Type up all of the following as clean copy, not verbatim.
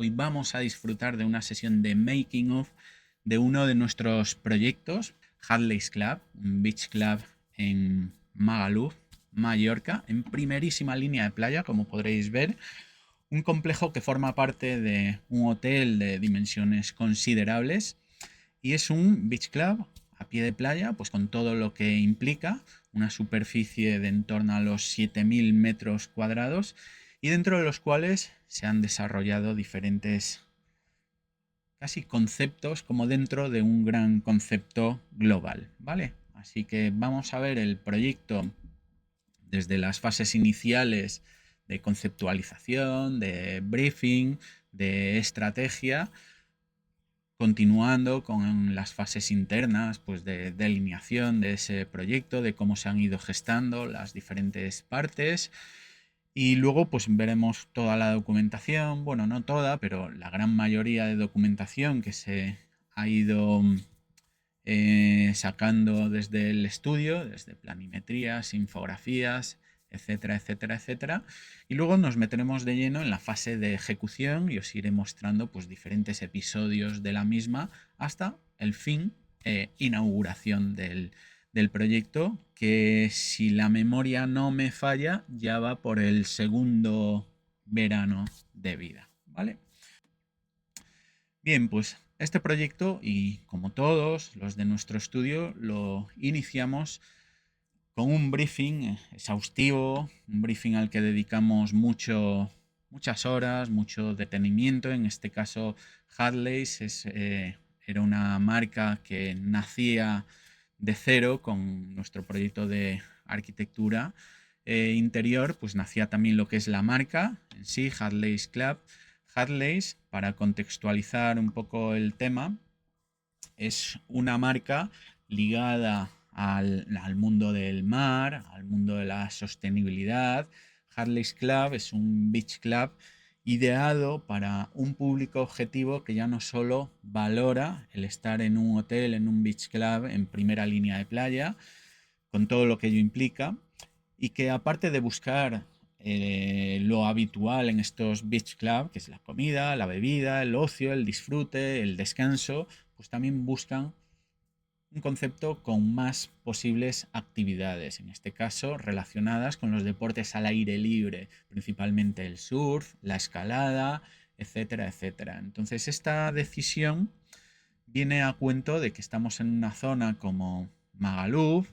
Hoy vamos a disfrutar de una sesión de making of de uno de nuestros proyectos, Hadley's Club, un beach club en Magaluf, Mallorca, en primerísima línea de playa, como podréis ver. Un complejo que forma parte de un hotel de dimensiones considerables y es un beach club a pie de playa, pues con todo lo que implica, una superficie de en torno a los 7.000 metros cuadrados y dentro de los cuales se han desarrollado diferentes casi conceptos como dentro de un gran concepto global, ¿vale? Así que vamos a ver el proyecto desde las fases iniciales de conceptualización, de briefing, de estrategia, continuando con las fases internas, pues de delineación de ese proyecto, de cómo se han ido gestando las diferentes partes. Y luego pues veremos toda la documentación, bueno, no toda, pero la gran mayoría de documentación que se ha ido sacando desde el estudio, desde planimetrías, infografías, etcétera, etcétera, etcétera. Y luego nos meteremos de lleno en la fase de ejecución y os iré mostrando pues diferentes episodios de la misma hasta el fin, inauguración del proyecto, que si la memoria no me falla, ya va por el segundo verano de vida, ¿vale? Bien, pues este proyecto, y como todos los de nuestro estudio, lo iniciamos con un briefing exhaustivo, un briefing al que dedicamos muchas horas, mucho detenimiento. En este caso, Hadley's era una marca que nacía de cero con nuestro proyecto de arquitectura interior, pues nacía también lo que es la marca en sí, Hadley's Club. Hadley's, para contextualizar un poco el tema, es una marca ligada al mundo del mar, al mundo de la sostenibilidad. Hadley's Club es un beach club ideado para un público objetivo que ya no solo valora el estar en un hotel, en un beach club en primera línea de playa, con todo lo que ello implica, y que aparte de buscar lo habitual en estos beach club, que es la comida, la bebida, el ocio, el disfrute, el descanso, pues también buscan un concepto con más posibles actividades, en este caso relacionadas con los deportes al aire libre, principalmente el surf, la escalada, etcétera, etcétera. Entonces esta decisión viene a cuento de que estamos en una zona como Magaluf,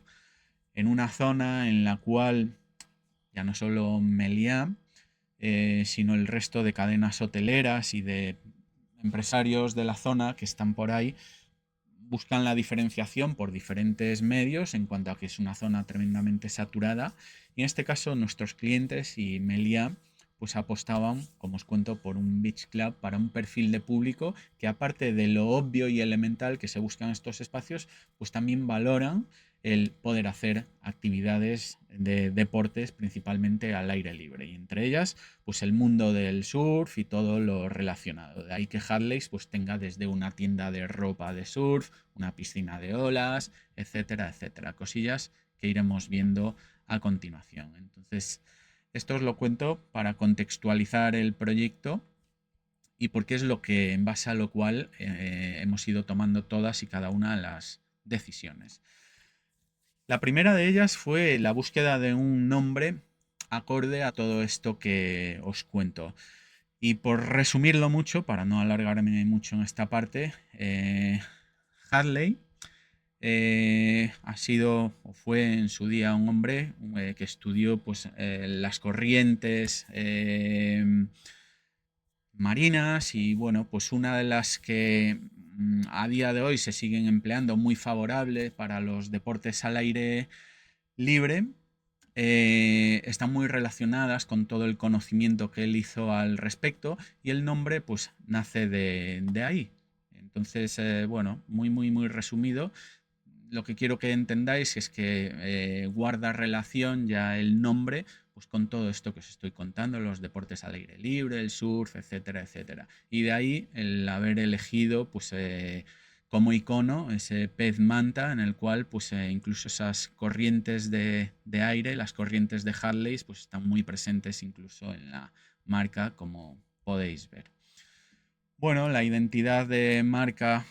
en una zona en la cual ya no solo Meliá, sino el resto de cadenas hoteleras y de empresarios de la zona que están por ahí buscan la diferenciación por diferentes medios en cuanto a que es una zona tremendamente saturada. Y en este caso nuestros clientes y Meliá pues apostaban, como os cuento, por un beach club para un perfil de público que, aparte de lo obvio y elemental que se buscan en estos espacios, pues también valoran el poder hacer actividades de deportes principalmente al aire libre, y entre ellas pues el mundo del surf y todo lo relacionado. De ahí que Hadley's pues tenga desde una tienda de ropa de surf, una piscina de olas, etcétera, etcétera, cosillas que iremos viendo a continuación. Entonces, esto os lo cuento para contextualizar el proyecto y porque es lo que, en base a lo cual hemos ido tomando todas y cada una de las decisiones. La primera de ellas fue la búsqueda de un nombre acorde a todo esto que os cuento. Y por resumirlo mucho, para no alargarme mucho en esta parte, Hadley ha sido o fue en su día un hombre que estudió pues, las corrientes marinas, y bueno, pues una de las que a día de hoy se siguen empleando muy favorable para los deportes al aire libre, están muy relacionadas con todo el conocimiento que él hizo al respecto, y el nombre pues nace de ahí. Entonces, bueno, muy resumido, lo que quiero que entendáis es que guarda relación ya el nombre pues con todo esto que os estoy contando, los deportes al aire libre, el surf, etcétera, etcétera. Y de ahí el haber elegido pues como icono ese pez manta, en el cual pues incluso esas corrientes de aire, las corrientes de Hadley, pues están muy presentes incluso en la marca, como podéis ver. Bueno, la identidad de marca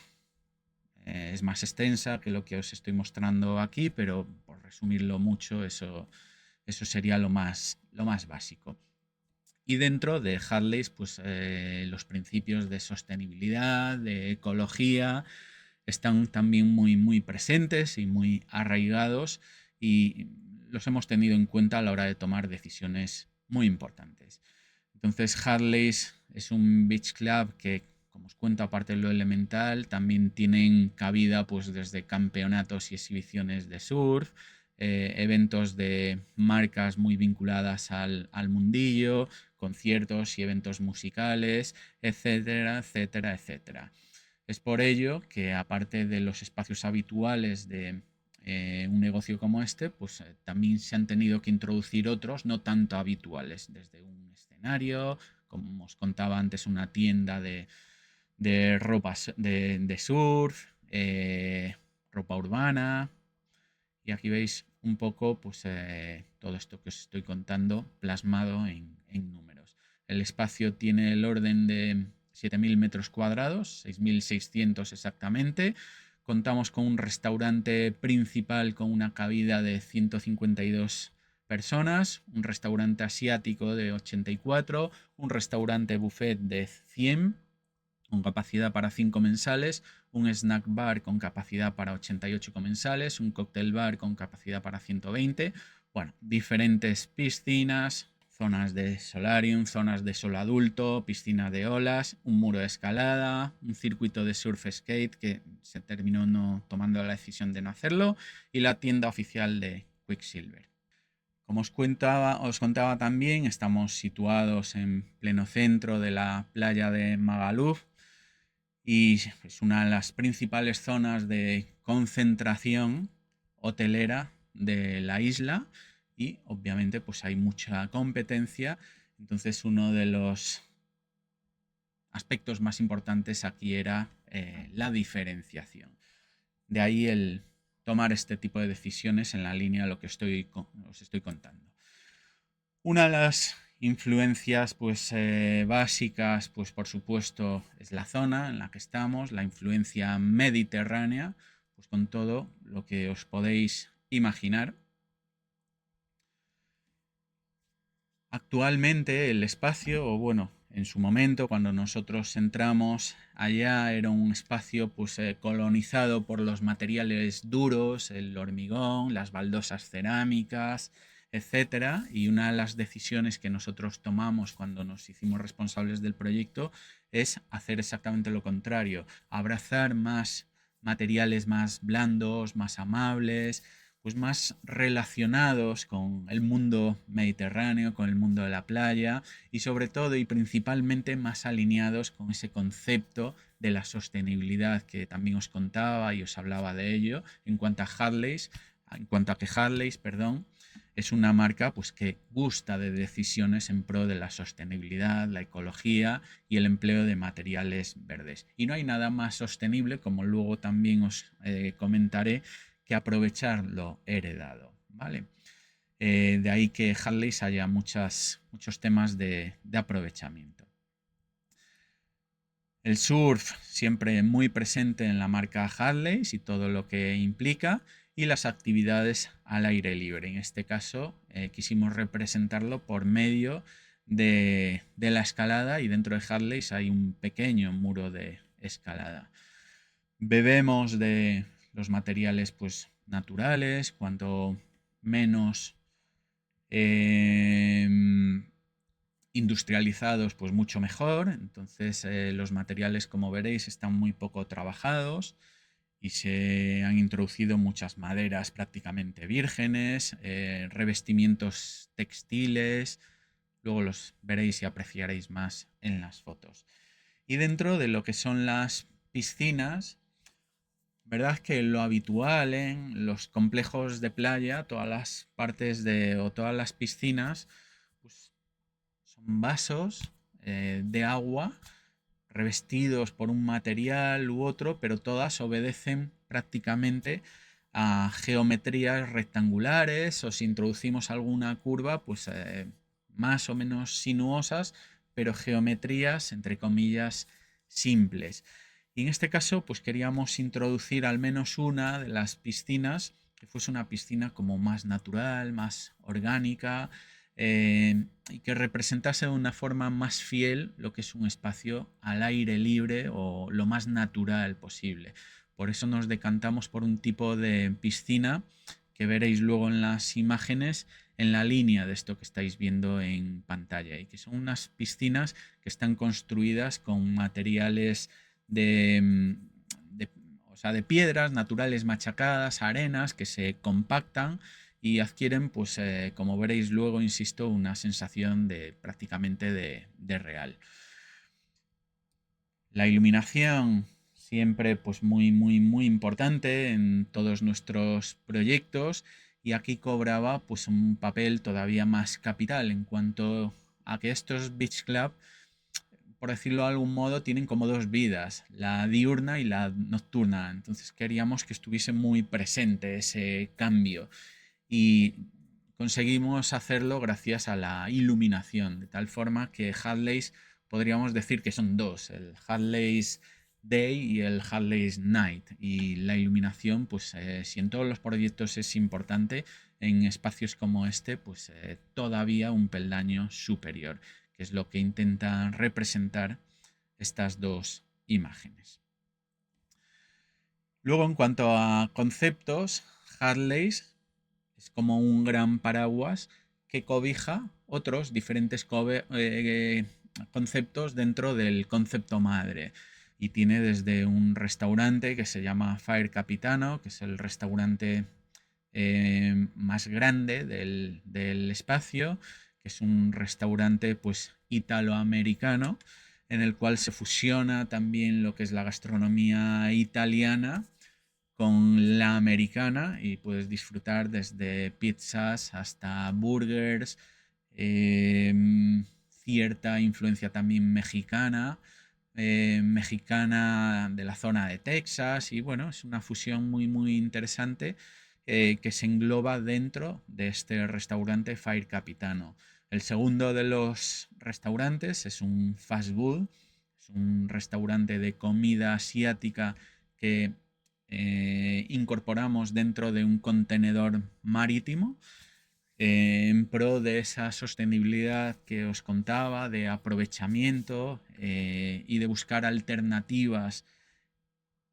es más extensa que lo que os estoy mostrando aquí, pero por resumirlo mucho, eso sería lo más básico. Y dentro de Harleys, pues los principios de sostenibilidad, de ecología, están también muy presentes y muy arraigados y los hemos tenido en cuenta a la hora de tomar decisiones muy importantes. Entonces, Harleys es un beach club que, como os cuento, aparte de lo elemental, también tienen cabida pues desde campeonatos y exhibiciones de surf, eventos de marcas muy vinculadas al mundillo, conciertos y eventos musicales, etcétera, etcétera, etcétera. Es por ello que, aparte de los espacios habituales de un negocio como este, pues también se han tenido que introducir otros no tanto habituales, desde un escenario, como os contaba antes, una tienda de ropa de surf, ropa urbana, y aquí veis un poco pues, todo esto que os estoy contando plasmado en números. El espacio tiene el orden de 7.000 metros cuadrados, 6.600 exactamente. Contamos con un restaurante principal con una cabida de 152 personas, un restaurante asiático de 84, un restaurante buffet de 100 con capacidad para 5 comensales, un snack bar con capacidad para 88 comensales, un cóctel bar con capacidad para 120, bueno, diferentes piscinas, zonas de solarium, zonas de solo adulto, piscina de olas, un muro de escalada, un circuito de surf skate que se terminó no tomando la decisión de no hacerlo, y la tienda oficial de Quicksilver. Como os contaba también, estamos situados en pleno centro de la playa de Magaluf, y es una de las principales zonas de concentración hotelera de la isla, y obviamente pues hay mucha competencia. Entonces, uno de los aspectos más importantes aquí era la diferenciación. De ahí el tomar este tipo de decisiones en la línea de lo que os estoy contando. Una de las influencias pues, básicas, pues por supuesto, es la zona en la que estamos, la influencia mediterránea, pues con todo lo que os podéis imaginar. Actualmente el espacio, o bueno, en su momento cuando nosotros entramos allá, era un espacio pues colonizado por los materiales duros, el hormigón, las baldosas cerámicas, etcétera. Y una de las decisiones que nosotros tomamos cuando nos hicimos responsables del proyecto es hacer exactamente lo contrario, abrazar más materiales más blandos, más amables, pues más relacionados con el mundo mediterráneo, con el mundo de la playa, y sobre todo y principalmente más alineados con ese concepto de la sostenibilidad que también os contaba y os hablaba de ello en cuanto a Harleys, perdón, es una marca pues que gusta de decisiones en pro de la sostenibilidad, la ecología y el empleo de materiales verdes. Y no hay nada más sostenible, como luego también os comentaré, que aprovechar lo heredado, ¿vale? De ahí que Harleys haya muchos temas de aprovechamiento. El surf siempre muy presente en la marca Harleys y todo lo que implica, y las actividades al aire libre. En este caso quisimos representarlo por medio de la escalada, y dentro de Harleys hay un pequeño muro de escalada. Bebemos de los materiales pues naturales, cuanto menos eh, industrializados pues mucho mejor. Entonces los materiales, como veréis, están muy poco trabajados y se han introducido muchas maderas prácticamente vírgenes, revestimientos textiles, luego los veréis y apreciaréis más en las fotos. Y dentro de lo que son las piscinas, verdad que lo habitual en los complejos de playa, todas las partes o todas las piscinas, pues son vasos de agua revestidos por un material u otro, pero todas obedecen prácticamente a geometrías rectangulares, o si introducimos alguna curva, pues más o menos sinuosas, pero geometrías, entre comillas, simples. Y en este caso, pues queríamos introducir al menos una de las piscinas que fuese una piscina como más natural, más orgánica, y que representase de una forma más fiel lo que es un espacio al aire libre o lo más natural posible. Por eso nos decantamos por un tipo de piscina que veréis luego en las imágenes en la línea de esto que estáis viendo en pantalla, y que son unas piscinas que están construidas con materiales de, o sea, de piedras naturales machacadas, arenas que se compactan y adquieren, pues como veréis luego, insisto, una sensación de prácticamente de real. La iluminación siempre pues muy importante en todos nuestros proyectos, y aquí cobraba pues un papel todavía más capital en cuanto a que estos beach club, por decirlo de algún modo, tienen como dos vidas, la diurna y la nocturna. Entonces queríamos que estuviese muy presente ese cambio, y conseguimos hacerlo gracias a la iluminación, de tal forma que Hadleys podríamos decir que son dos, el Hadleys Day y el Hadleys Night. Y la iluminación, pues si en todos los proyectos es importante, en espacios como este, pues todavía un peldaño superior, que es lo que intentan representar estas dos imágenes. Luego, en cuanto a conceptos, Hadleys es como un gran paraguas que cobija otros diferentes conceptos dentro del concepto madre. Y tiene desde un restaurante que se llama Fire Capitano, que es el restaurante más grande del espacio, que es un restaurante pues italoamericano, en el cual se fusiona también lo que es la gastronomía italiana con la americana, y puedes disfrutar desde pizzas hasta burgers, cierta influencia también mexicana de la zona de Texas, y bueno, es una fusión muy interesante que se engloba dentro de este restaurante Fire Capitano. El segundo de los restaurantes es un fast food, es un restaurante de comida asiática que incorporamos dentro de un contenedor marítimo en pro de esa sostenibilidad que os contaba, de aprovechamiento y de buscar alternativas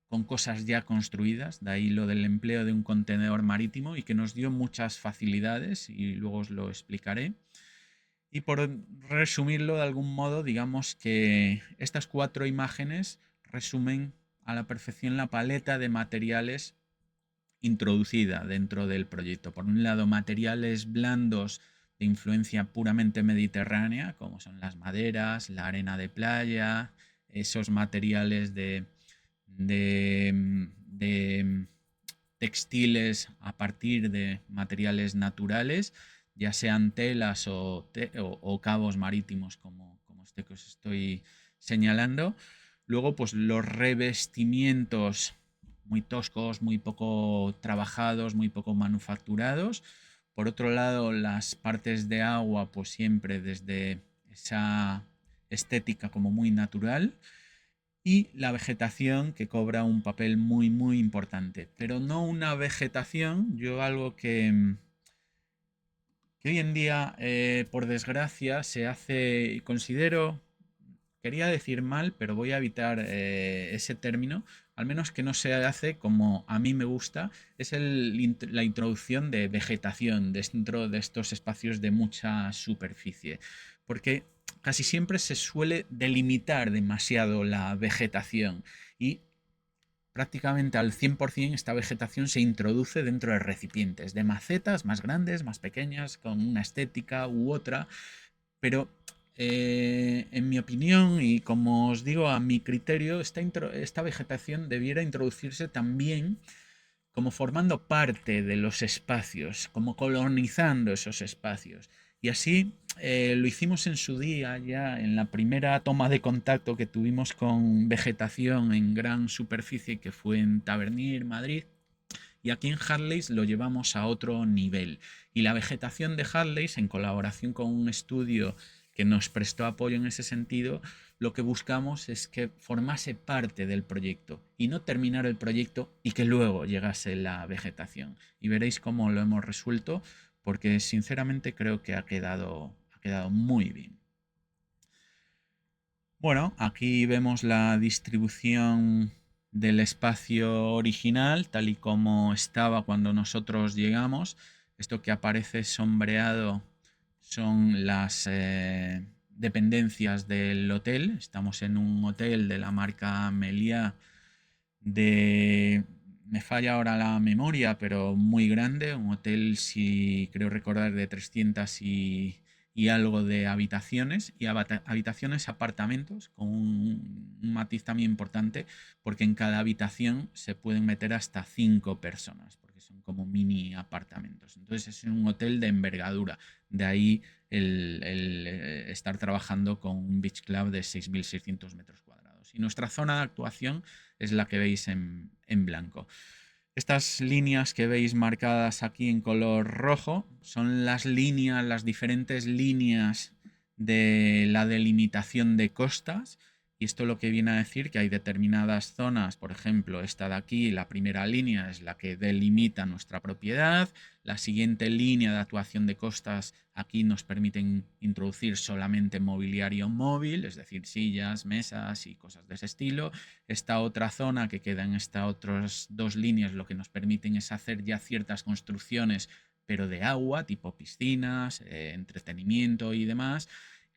con cosas ya construidas, de ahí lo del empleo de un contenedor marítimo, y que nos dio muchas facilidades y luego os lo explicaré. Y por resumirlo de algún modo, digamos que estas 4 imágenes resumen a la perfección la paleta de materiales introducida dentro del proyecto. Por un lado, materiales blandos de influencia puramente mediterránea, como son las maderas, la arena de playa, esos materiales de textiles a partir de materiales naturales, ya sean telas o cabos marítimos, como este que os estoy señalando. Luego, pues los revestimientos muy toscos, muy poco trabajados, muy poco manufacturados. Por otro lado, las partes de agua, pues siempre desde esa estética como muy natural. Y la vegetación, que cobra un papel muy importante, pero no una vegetación, yo algo que hoy en día, por desgracia, se hace, y considero, quería decir mal, pero voy a evitar ese término, al menos que no se hace como a mí me gusta, es la introducción de vegetación dentro de estos espacios de mucha superficie, porque casi siempre se suele delimitar demasiado la vegetación, y prácticamente al 100% esta vegetación se introduce dentro de recipientes, de macetas más grandes, más pequeñas, con una estética u otra, pero en mi opinión y como os digo, a mi criterio, esta vegetación debiera introducirse también como formando parte de los espacios, como colonizando esos espacios. Y así lo hicimos en su día, ya en la primera toma de contacto que tuvimos con vegetación en gran superficie, que fue en Tavernier, Madrid. Y aquí en Hadleys lo llevamos a otro nivel. Y la vegetación de Hadleys, en colaboración con un estudio que nos prestó apoyo en ese sentido, lo que buscamos es que formase parte del proyecto y no terminar el proyecto y que luego llegase la vegetación. Y veréis cómo lo hemos resuelto, porque sinceramente creo que ha quedado muy bien. Bueno, aquí vemos la distribución del espacio original, tal y como estaba cuando nosotros llegamos. Esto que aparece sombreado son las dependencias del hotel. Estamos en un hotel de la marca Meliá de... Me falla ahora la memoria, pero muy grande. Un hotel, si creo recordar, de 300 y algo de habitaciones. Y habitaciones, apartamentos, con un matiz también importante, porque en cada habitación se pueden meter hasta 5 personas, porque son como mini apartamentos. Entonces es un hotel de envergadura. De ahí el estar trabajando con un beach club de 6.600 metros cuadrados. Y nuestra zona de actuación es la que veis en blanco. Estas líneas que veis marcadas aquí en color rojo son las líneas, las diferentes líneas de la delimitación de costas. Y esto lo que viene a decir que hay determinadas zonas, por ejemplo, esta de aquí, la primera línea es la que delimita nuestra propiedad. La siguiente línea de actuación de costas aquí nos permiten introducir solamente mobiliario móvil, es decir, sillas, mesas y cosas de ese estilo. Esta otra zona que queda en estas otras dos líneas lo que nos permiten es hacer ya ciertas construcciones, pero de agua, tipo piscinas, entretenimiento y demás.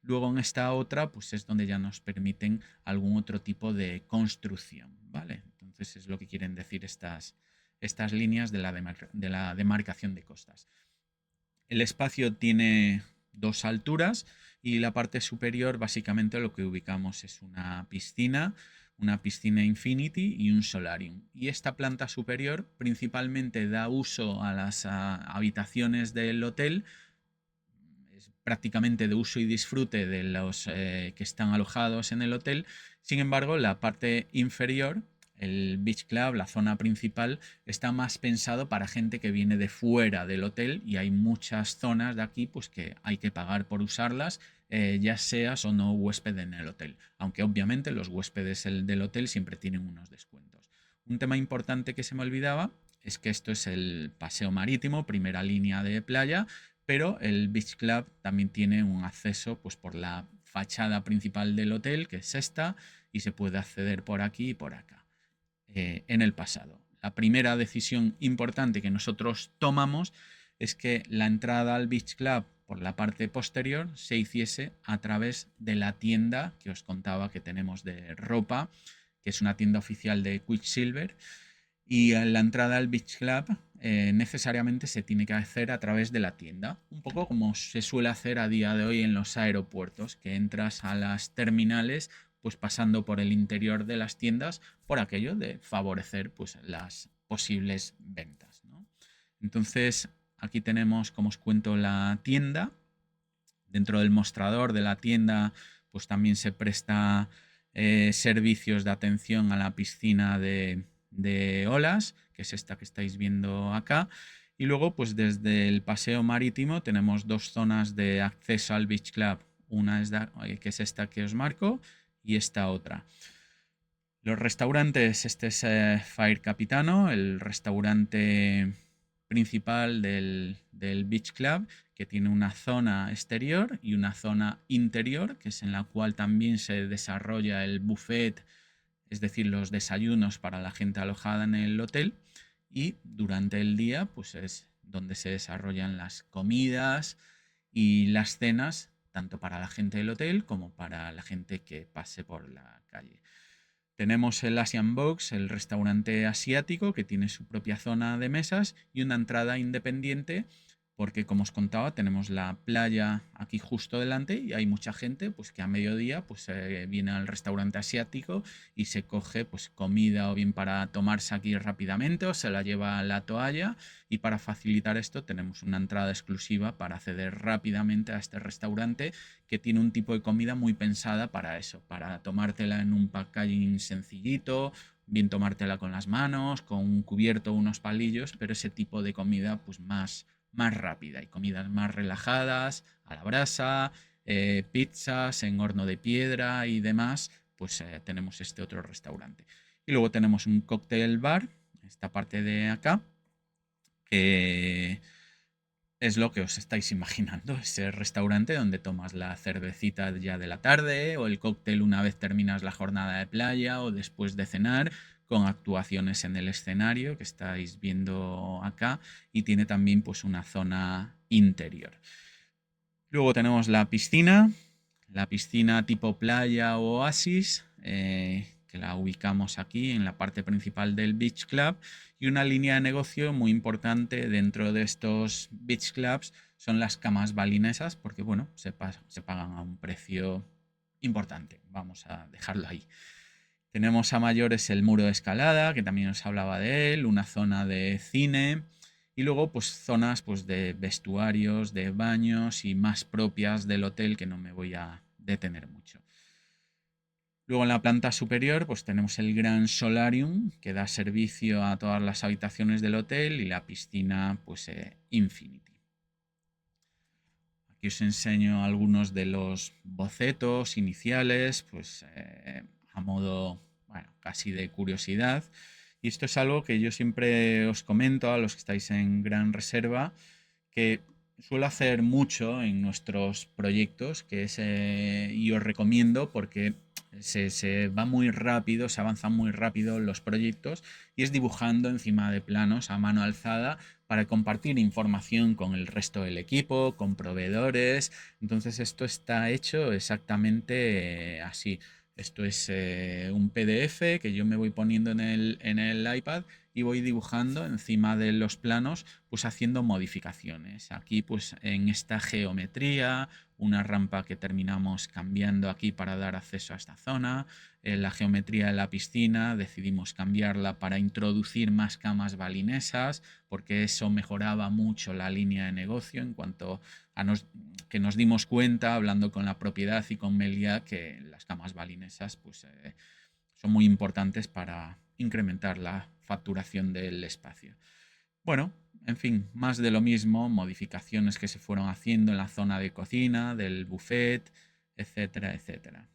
Luego en esta otra, pues es donde ya nos permiten algún otro tipo de construcción, ¿vale? Entonces es lo que quieren decir estas líneas de la demarcación de costas. El espacio tiene dos alturas y la parte superior básicamente lo que ubicamos es una piscina infinity y un solarium. Y esta planta superior principalmente da uso a las habitaciones del hotel, es prácticamente de uso y disfrute de los que están alojados en el hotel. Sin embargo, la parte inferior, el beach club, la zona principal, está más pensado para gente que viene de fuera del hotel y hay muchas zonas de aquí pues que hay que pagar por usarlas, ya seas o no huésped en el hotel, aunque obviamente los huéspedes del hotel siempre tienen unos descuentos. Un tema importante que se me olvidaba es que esto es el paseo marítimo, primera línea de playa, pero el Beach Club también tiene un acceso pues, por la fachada principal del hotel, que es esta, y se puede acceder por aquí y por acá. En el pasado, la primera decisión importante que nosotros tomamos es que la entrada al Beach Club por la parte posterior se hiciese a través de la tienda que os contaba que tenemos de ropa, que es una tienda oficial de Quicksilver, y la entrada al Beach Club necesariamente se tiene que hacer a través de la tienda, un poco como se suele hacer a día de hoy en los aeropuertos, que entras a las terminales pues pasando por el interior de las tiendas por aquello de favorecer pues las posibles ventas, ¿no? Entonces aquí tenemos, como os cuento, la tienda. Dentro del mostrador de la tienda pues también se presta servicios de atención a la piscina de olas, que es esta que estáis viendo acá. Y luego, pues desde el paseo marítimo tenemos dos zonas de acceso al Beach Club. Una es que es esta que os marco y esta otra. Los restaurantes, este es Fire Capitano, el restaurante principal del Beach Club, que tiene una zona exterior y una zona interior, que es en la cual también se desarrolla el buffet, es decir, los desayunos para la gente alojada en el hotel. Y durante el día, pues es donde se desarrollan las comidas y las cenas, tanto para la gente del hotel como para la gente que pase por la calle. Tenemos el Asian Box, el restaurante asiático, que tiene su propia zona de mesas y una entrada independiente, porque como os contaba, tenemos la playa aquí justo delante y hay mucha gente pues, que a mediodía pues, viene al restaurante asiático y se coge pues, comida o bien para tomarse aquí rápidamente o se la lleva a la toalla, y para facilitar esto tenemos una entrada exclusiva para acceder rápidamente a este restaurante, que tiene un tipo de comida muy pensada para eso, para tomártela en un packaging sencillito, bien tomártela con las manos, con un cubierto o unos palillos, pero ese tipo de comida pues más rápida y comidas más relajadas, a la brasa, pizzas en horno de piedra y demás, pues tenemos este otro restaurante. Y luego tenemos un cóctel bar, esta parte de acá, que es lo que os estáis imaginando, ese restaurante donde tomas la cervecita ya de la tarde o el cóctel una vez terminas la jornada de playa o después de cenar, con actuaciones en el escenario que estáis viendo acá, y tiene también pues una zona interior. Luego tenemos la piscina tipo playa o oasis, que la ubicamos aquí en la parte principal del Beach Club, y una línea de negocio muy importante dentro de estos Beach Clubs son las camas balinesas, porque bueno, se pagan a un precio importante, vamos a dejarlo ahí. Tenemos a mayores el muro de escalada, que también os hablaba de él, una zona de cine y luego pues zonas pues de vestuarios, de baños y más propias del hotel, que no me voy a detener mucho. Luego en la planta superior pues tenemos el gran solarium, que da servicio a todas las habitaciones del hotel, y la piscina pues Infinity. Aquí os enseño algunos de los bocetos iniciales, pues a modo, bueno, casi de curiosidad. Y esto es algo que yo siempre os comento a los que estáis en Gran Reserva, que suelo hacer mucho en nuestros proyectos, que es, y os recomiendo porque se va muy rápido, se avanzan muy rápido los proyectos, y es dibujando encima de planos a mano alzada para compartir información con el resto del equipo, con proveedores. Entonces esto está hecho exactamente así. Esto es un PDF que yo me voy poniendo en el iPad y voy dibujando encima de los planos, pues haciendo modificaciones. Aquí pues en esta geometría, una rampa que terminamos cambiando aquí para dar acceso a esta zona, la geometría de la piscina decidimos cambiarla para introducir más camas balinesas, porque eso mejoraba mucho la línea de negocio en cuanto a que nos dimos cuenta, hablando con la propiedad y con Melia, que las camas balinesas pues, son muy importantes para incrementar la facturación del espacio. Bueno, en fin, más de lo mismo, modificaciones que se fueron haciendo en la zona de cocina, del buffet, etcétera, etcétera.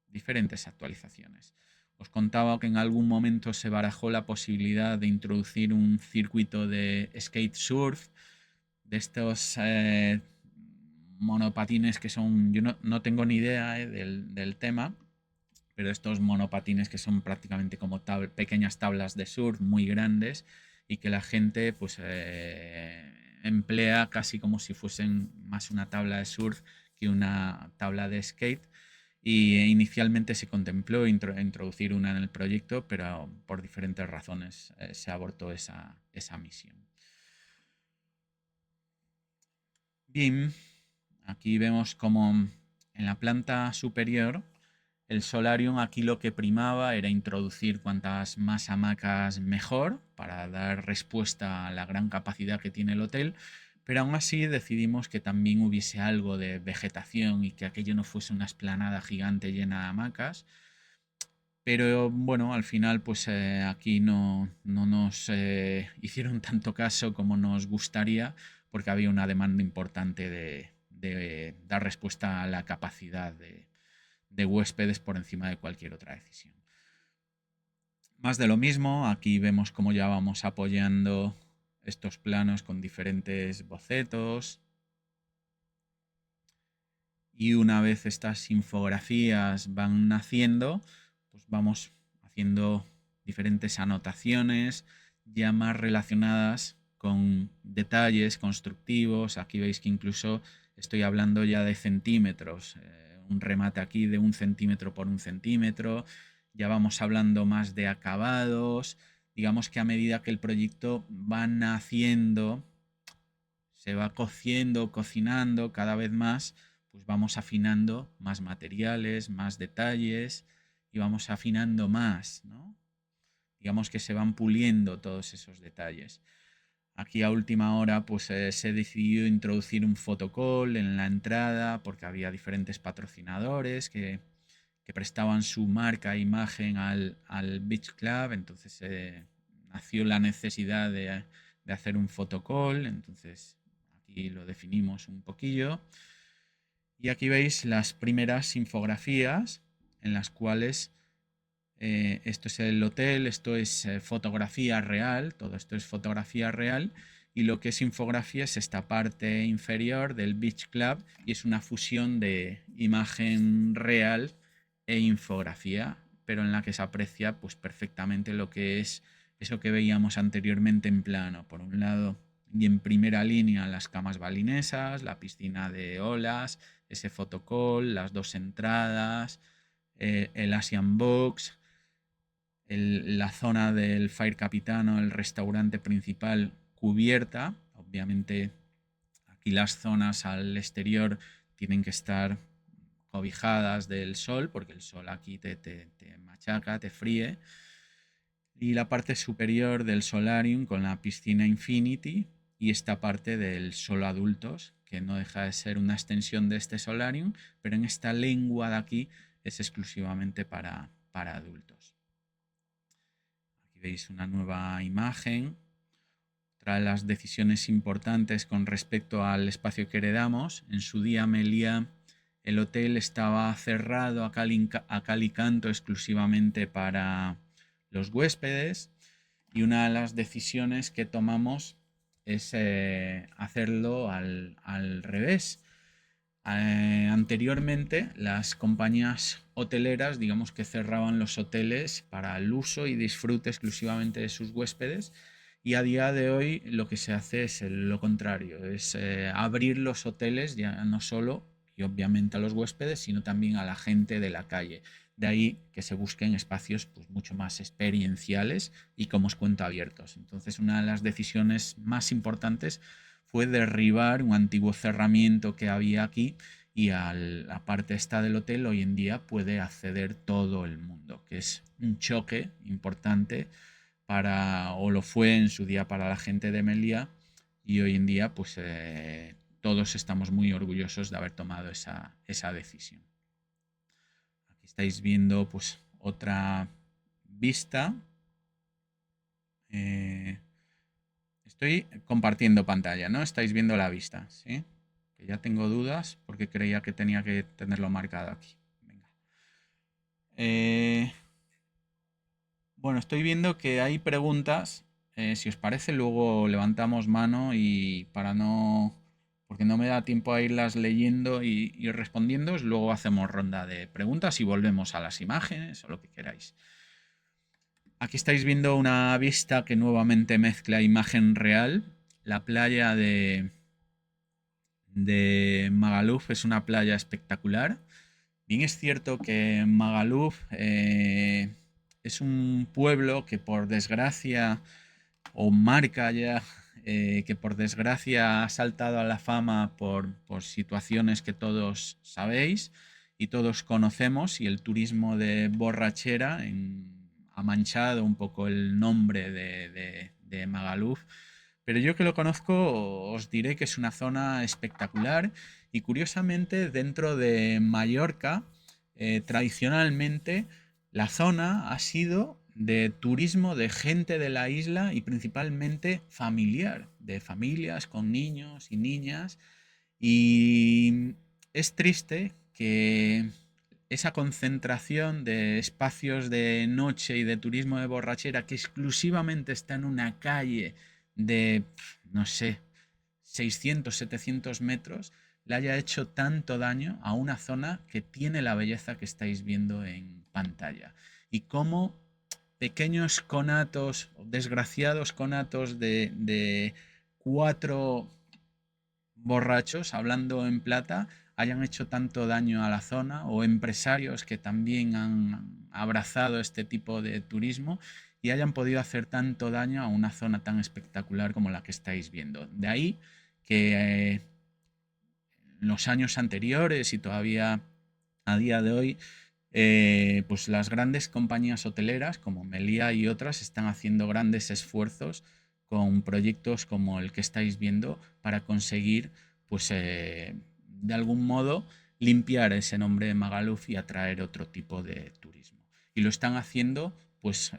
Diferentes actualizaciones. Os contaba que en algún momento se barajó la posibilidad de introducir un circuito de skate surf, de estos monopatines que son, yo no tengo ni idea del tema, pero estos monopatines que son prácticamente como pequeñas tablas de surf muy grandes, y que la gente pues emplea casi como si fuesen más una tabla de surf que una tabla de skate. Y inicialmente se contempló introducir una en el proyecto, pero por diferentes razones se abortó esa misión. Bien, aquí vemos como en la planta superior el solarium, aquí lo que primaba era introducir cuantas más hamacas mejor para dar respuesta a la gran capacidad que tiene el hotel, pero aún así decidimos que también hubiese algo de vegetación y que aquello no fuese una explanada gigante llena de hamacas. Pero bueno, al final pues aquí no nos hicieron tanto caso como nos gustaría, porque había una demanda importante de dar respuesta a la capacidad de huéspedes por encima de cualquier otra decisión. Más de lo mismo, aquí vemos cómo ya vamos apoyando estos planos con diferentes bocetos, y una vez estas infografías van naciendo, pues vamos haciendo diferentes anotaciones ya más relacionadas con detalles constructivos. Aquí veis que incluso estoy hablando ya de centímetros, un remate aquí de 1 centímetro por 1 centímetro. Ya vamos hablando más de acabados. Digamos que a medida que el proyecto va naciendo, se va cociendo, cocinando cada vez más, pues vamos afinando más materiales, más detalles, y vamos afinando más, ¿no? Digamos que se van puliendo todos esos detalles. Aquí a última hora pues se decidió introducir un photocall en la entrada, porque había diferentes patrocinadores que prestaban su marca e imagen al Beach Club. Entonces nació la necesidad de hacer un photocall. Entonces aquí lo definimos un poquillo. Y aquí veis las primeras infografías en las cuales esto es el hotel, esto es fotografía real, todo esto es fotografía real, y lo que es infografía es esta parte inferior del Beach Club y es una fusión de imagen real e infografía, pero en la que se aprecia pues perfectamente lo que es eso que veíamos anteriormente en plano. Por un lado y en primera línea las camas balinesas, la piscina de olas, ese fotocall, las dos entradas, el Asian Box, la zona del Fire Capitano, el restaurante principal cubierta. Obviamente aquí las zonas al exterior tienen que estar cobijadas del sol, porque el sol aquí te machaca, te fríe. Y la parte superior del solarium con la piscina Infinity y esta parte del solo adultos, que no deja de ser una extensión de este solarium, pero en esta lengua de aquí es exclusivamente para adultos. Aquí veis una nueva imagen. Otra de las decisiones importantes con respecto al espacio que heredamos. En su día Meliá, el hotel estaba cerrado a cal y canto exclusivamente para los huéspedes, y una de las decisiones que tomamos es hacerlo al revés. Anteriormente las compañías hoteleras, digamos que cerraban los hoteles para el uso y disfrute exclusivamente de sus huéspedes, y a día de hoy lo que se hace es lo contrario, es abrir los hoteles ya no solo y obviamente a los huéspedes, sino también a la gente de la calle. De ahí que se busquen espacios pues, mucho más experienciales y, como os cuento, abiertos. Entonces, una de las decisiones más importantes fue derribar un antiguo cerramiento que había aquí, y a la parte esta del hotel hoy en día puede acceder todo el mundo, que es un choque importante para, o lo fue en su día para la gente de Meliá, y hoy en día pues todos estamos muy orgullosos de haber tomado esa decisión. Aquí estáis viendo pues otra vista. Estoy compartiendo pantalla, ¿no? Estáis viendo la vista, ¿sí? Que ya tengo dudas porque creía que tenía que tenerlo marcado aquí. Venga. Bueno, estoy viendo que hay preguntas. Si os parece, luego levantamos mano y para no... porque no me da tiempo a irlas leyendo y respondiendo, luego hacemos ronda de preguntas y volvemos a las imágenes o lo que queráis. Aquí estáis viendo una vista que nuevamente mezcla imagen real. La playa de Magaluf es una playa espectacular. Bien es cierto que Magaluf es un pueblo que por desgracia, o marca ya, que por desgracia ha saltado a la fama por situaciones que todos sabéis y todos conocemos, y el turismo de borrachera ha manchado un poco el nombre de Magaluf. Pero yo que lo conozco os diré que es una zona espectacular, y curiosamente dentro de Mallorca, tradicionalmente la zona ha sido de turismo de gente de la isla y principalmente familiar, de familias con niños y niñas. Y es triste que esa concentración de espacios de noche y de turismo de borrachera que exclusivamente está en una calle de, no sé, 600, 700 metros, le haya hecho tanto daño a una zona que tiene la belleza que estáis viendo en pantalla. Y cómo pequeños conatos, desgraciados conatos de cuatro borrachos hablando en plata hayan hecho tanto daño a la zona, o empresarios que también han abrazado este tipo de turismo y hayan podido hacer tanto daño a una zona tan espectacular como la que estáis viendo. De ahí que en los años anteriores y todavía a día de hoy, pues las grandes compañías hoteleras como Meliá y otras están haciendo grandes esfuerzos con proyectos como el que estáis viendo para conseguir, pues de algún modo, limpiar ese nombre de Magaluf y atraer otro tipo de turismo. Y lo están haciendo, pues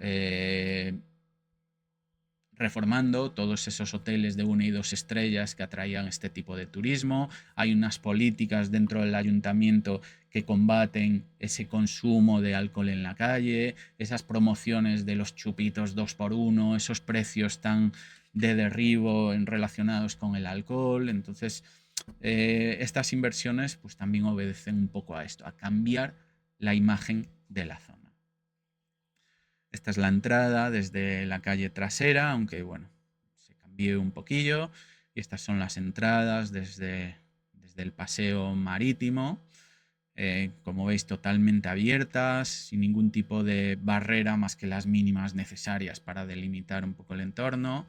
reformando todos esos hoteles de 1 y 2 estrellas que atraían este tipo de turismo. Hay unas políticas dentro del ayuntamiento que combaten ese consumo de alcohol en la calle, esas promociones de los chupitos 2x1, esos precios tan de derribo relacionados con el alcohol. Entonces, estas inversiones pues también obedecen un poco a esto, a cambiar la imagen de la zona. Esta es la entrada desde la calle trasera, aunque bueno, se cambió un poquillo. Y estas son las entradas desde el paseo marítimo. Como veis, totalmente abiertas, sin ningún tipo de barrera más que las mínimas necesarias para delimitar un poco el entorno.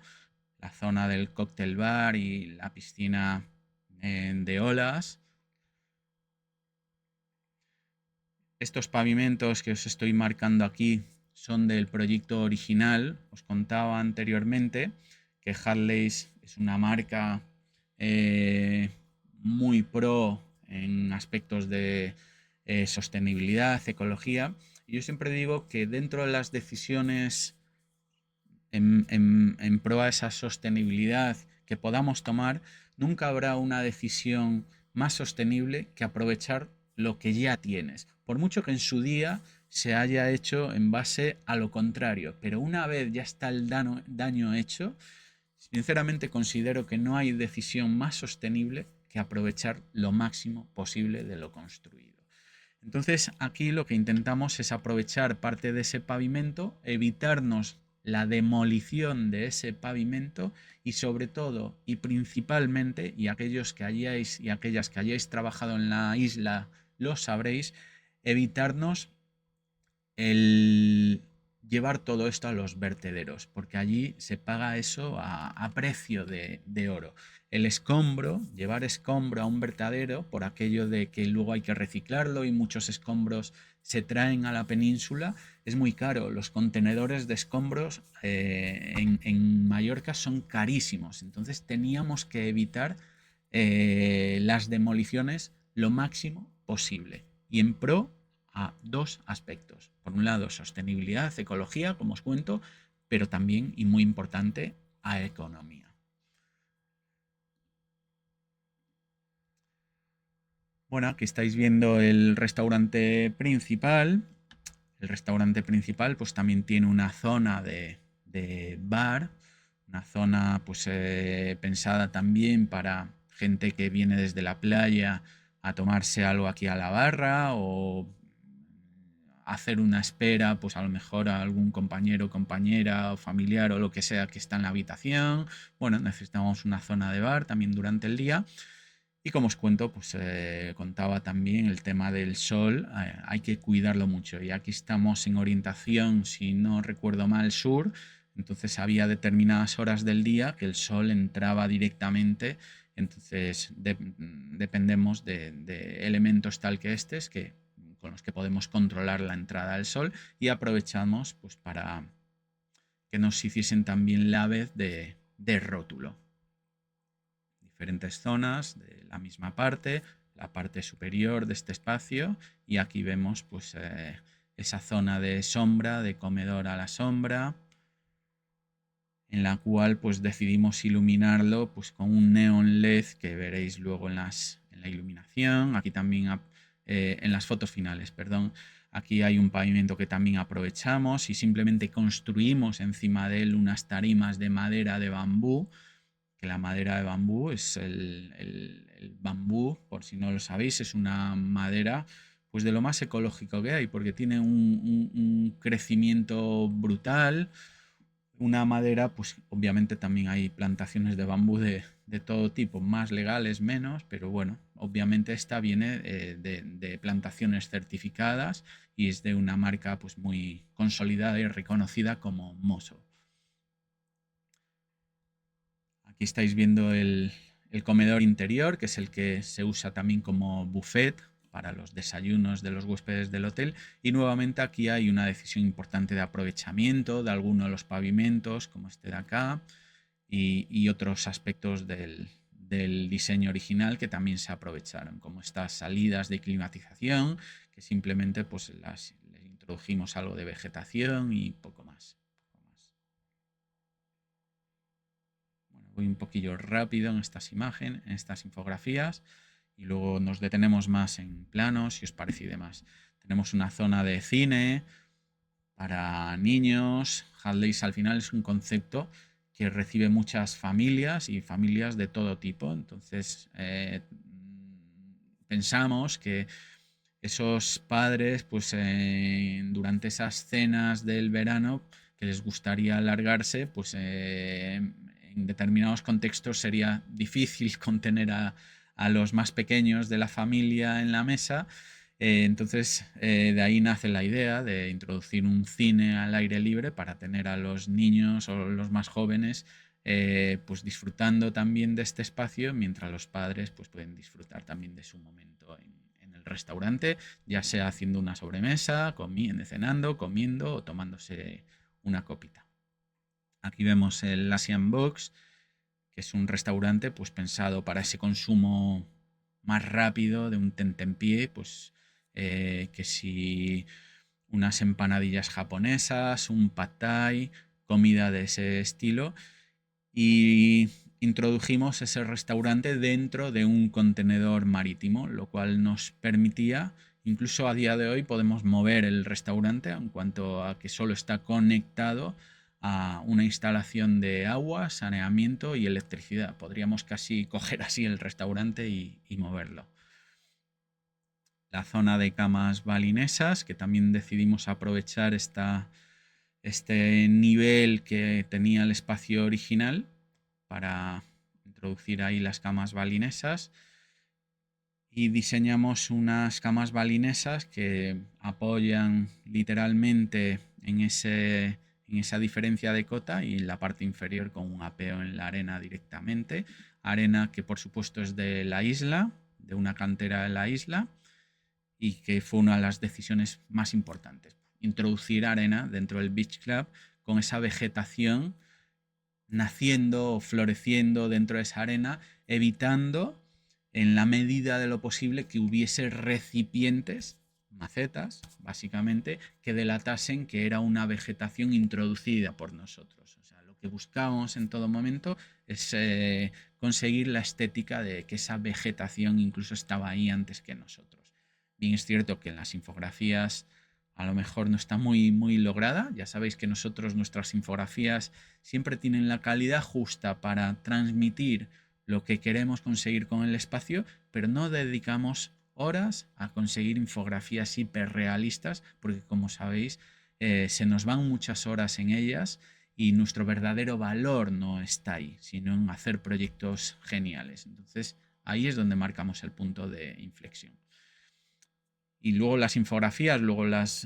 La zona del cóctel bar y la piscina de olas. Estos pavimentos que os estoy marcando aquí son del proyecto original. Os contaba anteriormente que Harleys es una marca muy pro en aspectos de sostenibilidad, ecología. Y yo siempre digo que dentro de las decisiones en pro a esa sostenibilidad que podamos tomar, nunca habrá una decisión más sostenible que aprovechar lo que ya tienes. Por mucho que en su día se haya hecho en base a lo contrario, pero una vez ya está el daño hecho, sinceramente considero que no hay decisión más sostenible que aprovechar lo máximo posible de lo construido. Entonces aquí lo que intentamos es aprovechar parte de ese pavimento, evitarnos la demolición de ese pavimento y sobre todo y principalmente, y aquellos que hayáis y aquellas que hayáis trabajado en la isla lo sabréis, evitarnos el llevar todo esto a los vertederos, porque allí se paga eso a precio de oro. El escombro, llevar escombro a un vertedero, por aquello de que luego hay que reciclarlo y muchos escombros se traen a la península, es muy caro. Los contenedores de escombros en Mallorca son carísimos, entonces teníamos que evitar las demoliciones lo máximo posible y en pro a dos aspectos. Por un lado, sostenibilidad, ecología, como os cuento, pero también, y muy importante, a economía. Bueno, aquí estáis viendo el restaurante principal. El restaurante principal pues también tiene una zona de bar, una zona pues pensada también para gente que viene desde la playa a tomarse algo aquí a la barra o hacer una espera, pues a lo mejor a algún compañero, compañera o familiar o lo que sea que está en la habitación. Bueno, necesitamos una zona de bar también durante el día. Y como os cuento, pues contaba también el tema del sol, hay que cuidarlo mucho. Y aquí estamos en orientación, si no recuerdo mal, sur. Entonces había determinadas horas del día que el sol entraba directamente. Entonces dependemos de elementos tal que estos que con los que podemos controlar la entrada del sol y aprovechamos pues para que nos hiciesen también la vez de rótulo. Diferentes zonas de la misma parte, la parte superior de este espacio y aquí vemos pues esa zona de sombra, de comedor a la sombra, en la cual pues decidimos iluminarlo pues con un neón LED que veréis luego en la iluminación. Aquí también en las fotos finales, perdón. Aquí hay un pavimento que también aprovechamos y simplemente construimos encima de él unas tarimas de madera de bambú, que la madera de bambú es el bambú, por si no lo sabéis, es una madera pues de lo más ecológico que hay, porque tiene un crecimiento brutal. Una madera, pues obviamente también hay plantaciones de bambú de todo tipo, más legales, menos, pero bueno, obviamente esta viene de plantaciones certificadas y es de una marca pues muy consolidada y reconocida como Moso. Aquí estáis viendo el comedor interior, que es el que se usa también como buffet para los desayunos de los huéspedes del hotel. Y nuevamente aquí hay una decisión importante de aprovechamiento de alguno de los pavimentos, como este de acá, y otros aspectos del diseño original que también se aprovecharon, como estas salidas de climatización, que simplemente pues les introdujimos algo de vegetación y poco más. Voy un poquillo rápido en estas imágenes, en estas infografías, y luego nos detenemos más en planos, si os parece y demás. Tenemos una zona de cine para niños. Hot Days al final es un concepto que recibe muchas familias y familias de todo tipo. Entonces, pensamos que esos padres, pues durante esas cenas del verano que les gustaría alargarse, pues en determinados contextos sería difícil contener a los más pequeños de la familia en la mesa. Entonces, de ahí nace la idea de introducir un cine al aire libre para tener a los niños o los más jóvenes pues disfrutando también de este espacio, mientras los padres pues pueden disfrutar también de su momento en el restaurante, ya sea haciendo una sobremesa, cenando, comiendo o tomándose una copita. Aquí vemos el Asian Box, que es un restaurante pues pensado para ese consumo más rápido de un tentempié, pues que si unas empanadillas japonesas, un pad thai, comida de ese estilo, y introdujimos ese restaurante dentro de un contenedor marítimo, lo cual nos permitía, incluso a día de hoy podemos mover el restaurante en cuanto a que solo está conectado a una instalación de agua, saneamiento y electricidad. Podríamos casi coger así el restaurante y moverlo. La zona de camas balinesas, que también decidimos aprovechar este nivel que tenía el espacio original para introducir ahí las camas balinesas, y diseñamos unas camas balinesas que apoyan literalmente en esa diferencia de cota y en la parte inferior con un apeo en la arena directamente. Arena que por supuesto es de la isla, de una cantera de la isla, y que fue una de las decisiones más importantes. Introducir arena dentro del Beach Club con esa vegetación naciendo o floreciendo dentro de esa arena, evitando en la medida de lo posible que hubiese recipientes, macetas, básicamente, que delatasen que era una vegetación introducida por nosotros. O sea, lo que buscábamos en todo momento es conseguir la estética de que esa vegetación incluso estaba ahí antes que nosotros. Bien, es cierto que en las infografías a lo mejor no está muy lograda. Ya sabéis que nosotros, nuestras infografías siempre tienen la calidad justa para transmitir lo que queremos conseguir con el espacio, pero no dedicamos horas a conseguir infografías hiperrealistas, porque como sabéis, se nos van muchas horas en ellas y nuestro verdadero valor no está ahí, sino en hacer proyectos geniales. Entonces, ahí es donde marcamos el punto de inflexión. Y luego las infografías, luego las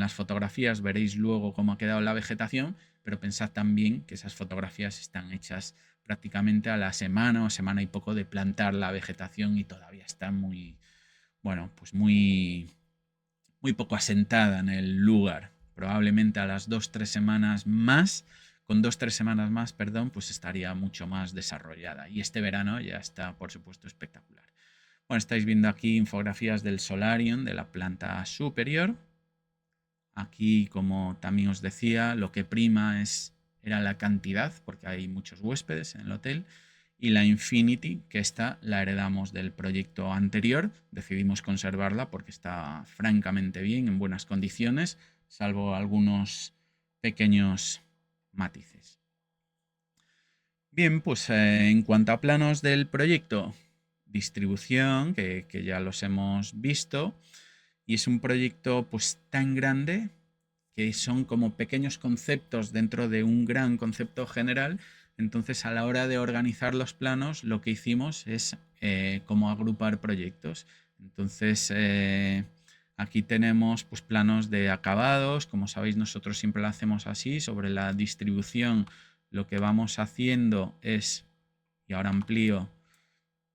fotografías veréis luego cómo ha quedado la vegetación, pero pensad también que esas fotografías están hechas prácticamente a la semana o semana y poco de plantar la vegetación y todavía está muy poco asentada en el lugar. Probablemente a las 2-3 semanas más, con 2-3 semanas más, pues estaría mucho más desarrollada. Y este verano ya está, por supuesto, espectacular. Bueno, estáis viendo aquí infografías del solarium, de la planta superior. Aquí, como también os decía, lo que prima era la cantidad, porque hay muchos huéspedes en el hotel, y la Infinity, que esta la heredamos del proyecto anterior. Decidimos conservarla porque está francamente bien, en buenas condiciones, salvo algunos pequeños matices. Bien, pues en cuanto a planos del proyecto, distribución, que ya los hemos visto, y es un proyecto pues tan grande que son como pequeños conceptos dentro de un gran concepto general. Entonces, a la hora de organizar los planos, lo que hicimos es cómo agrupar proyectos. Entonces, aquí tenemos pues planos de acabados. Como sabéis, nosotros siempre lo hacemos así. Sobre la distribución, lo que vamos haciendo es, y ahora amplío,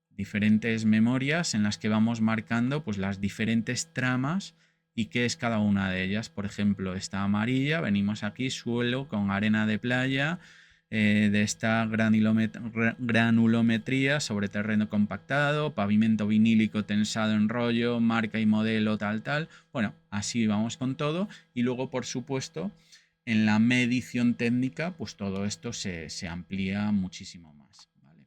diferentes memorias en las que vamos marcando pues las diferentes tramas y qué es cada una de ellas. Por ejemplo, esta amarilla, venimos aquí, suelo con arena de playa, de esta granulometría sobre terreno compactado, pavimento vinílico tensado en rollo, marca y modelo tal. Bueno, así vamos con todo. Y luego, por supuesto, en la medición técnica, pues todo esto se amplía muchísimo más, ¿vale?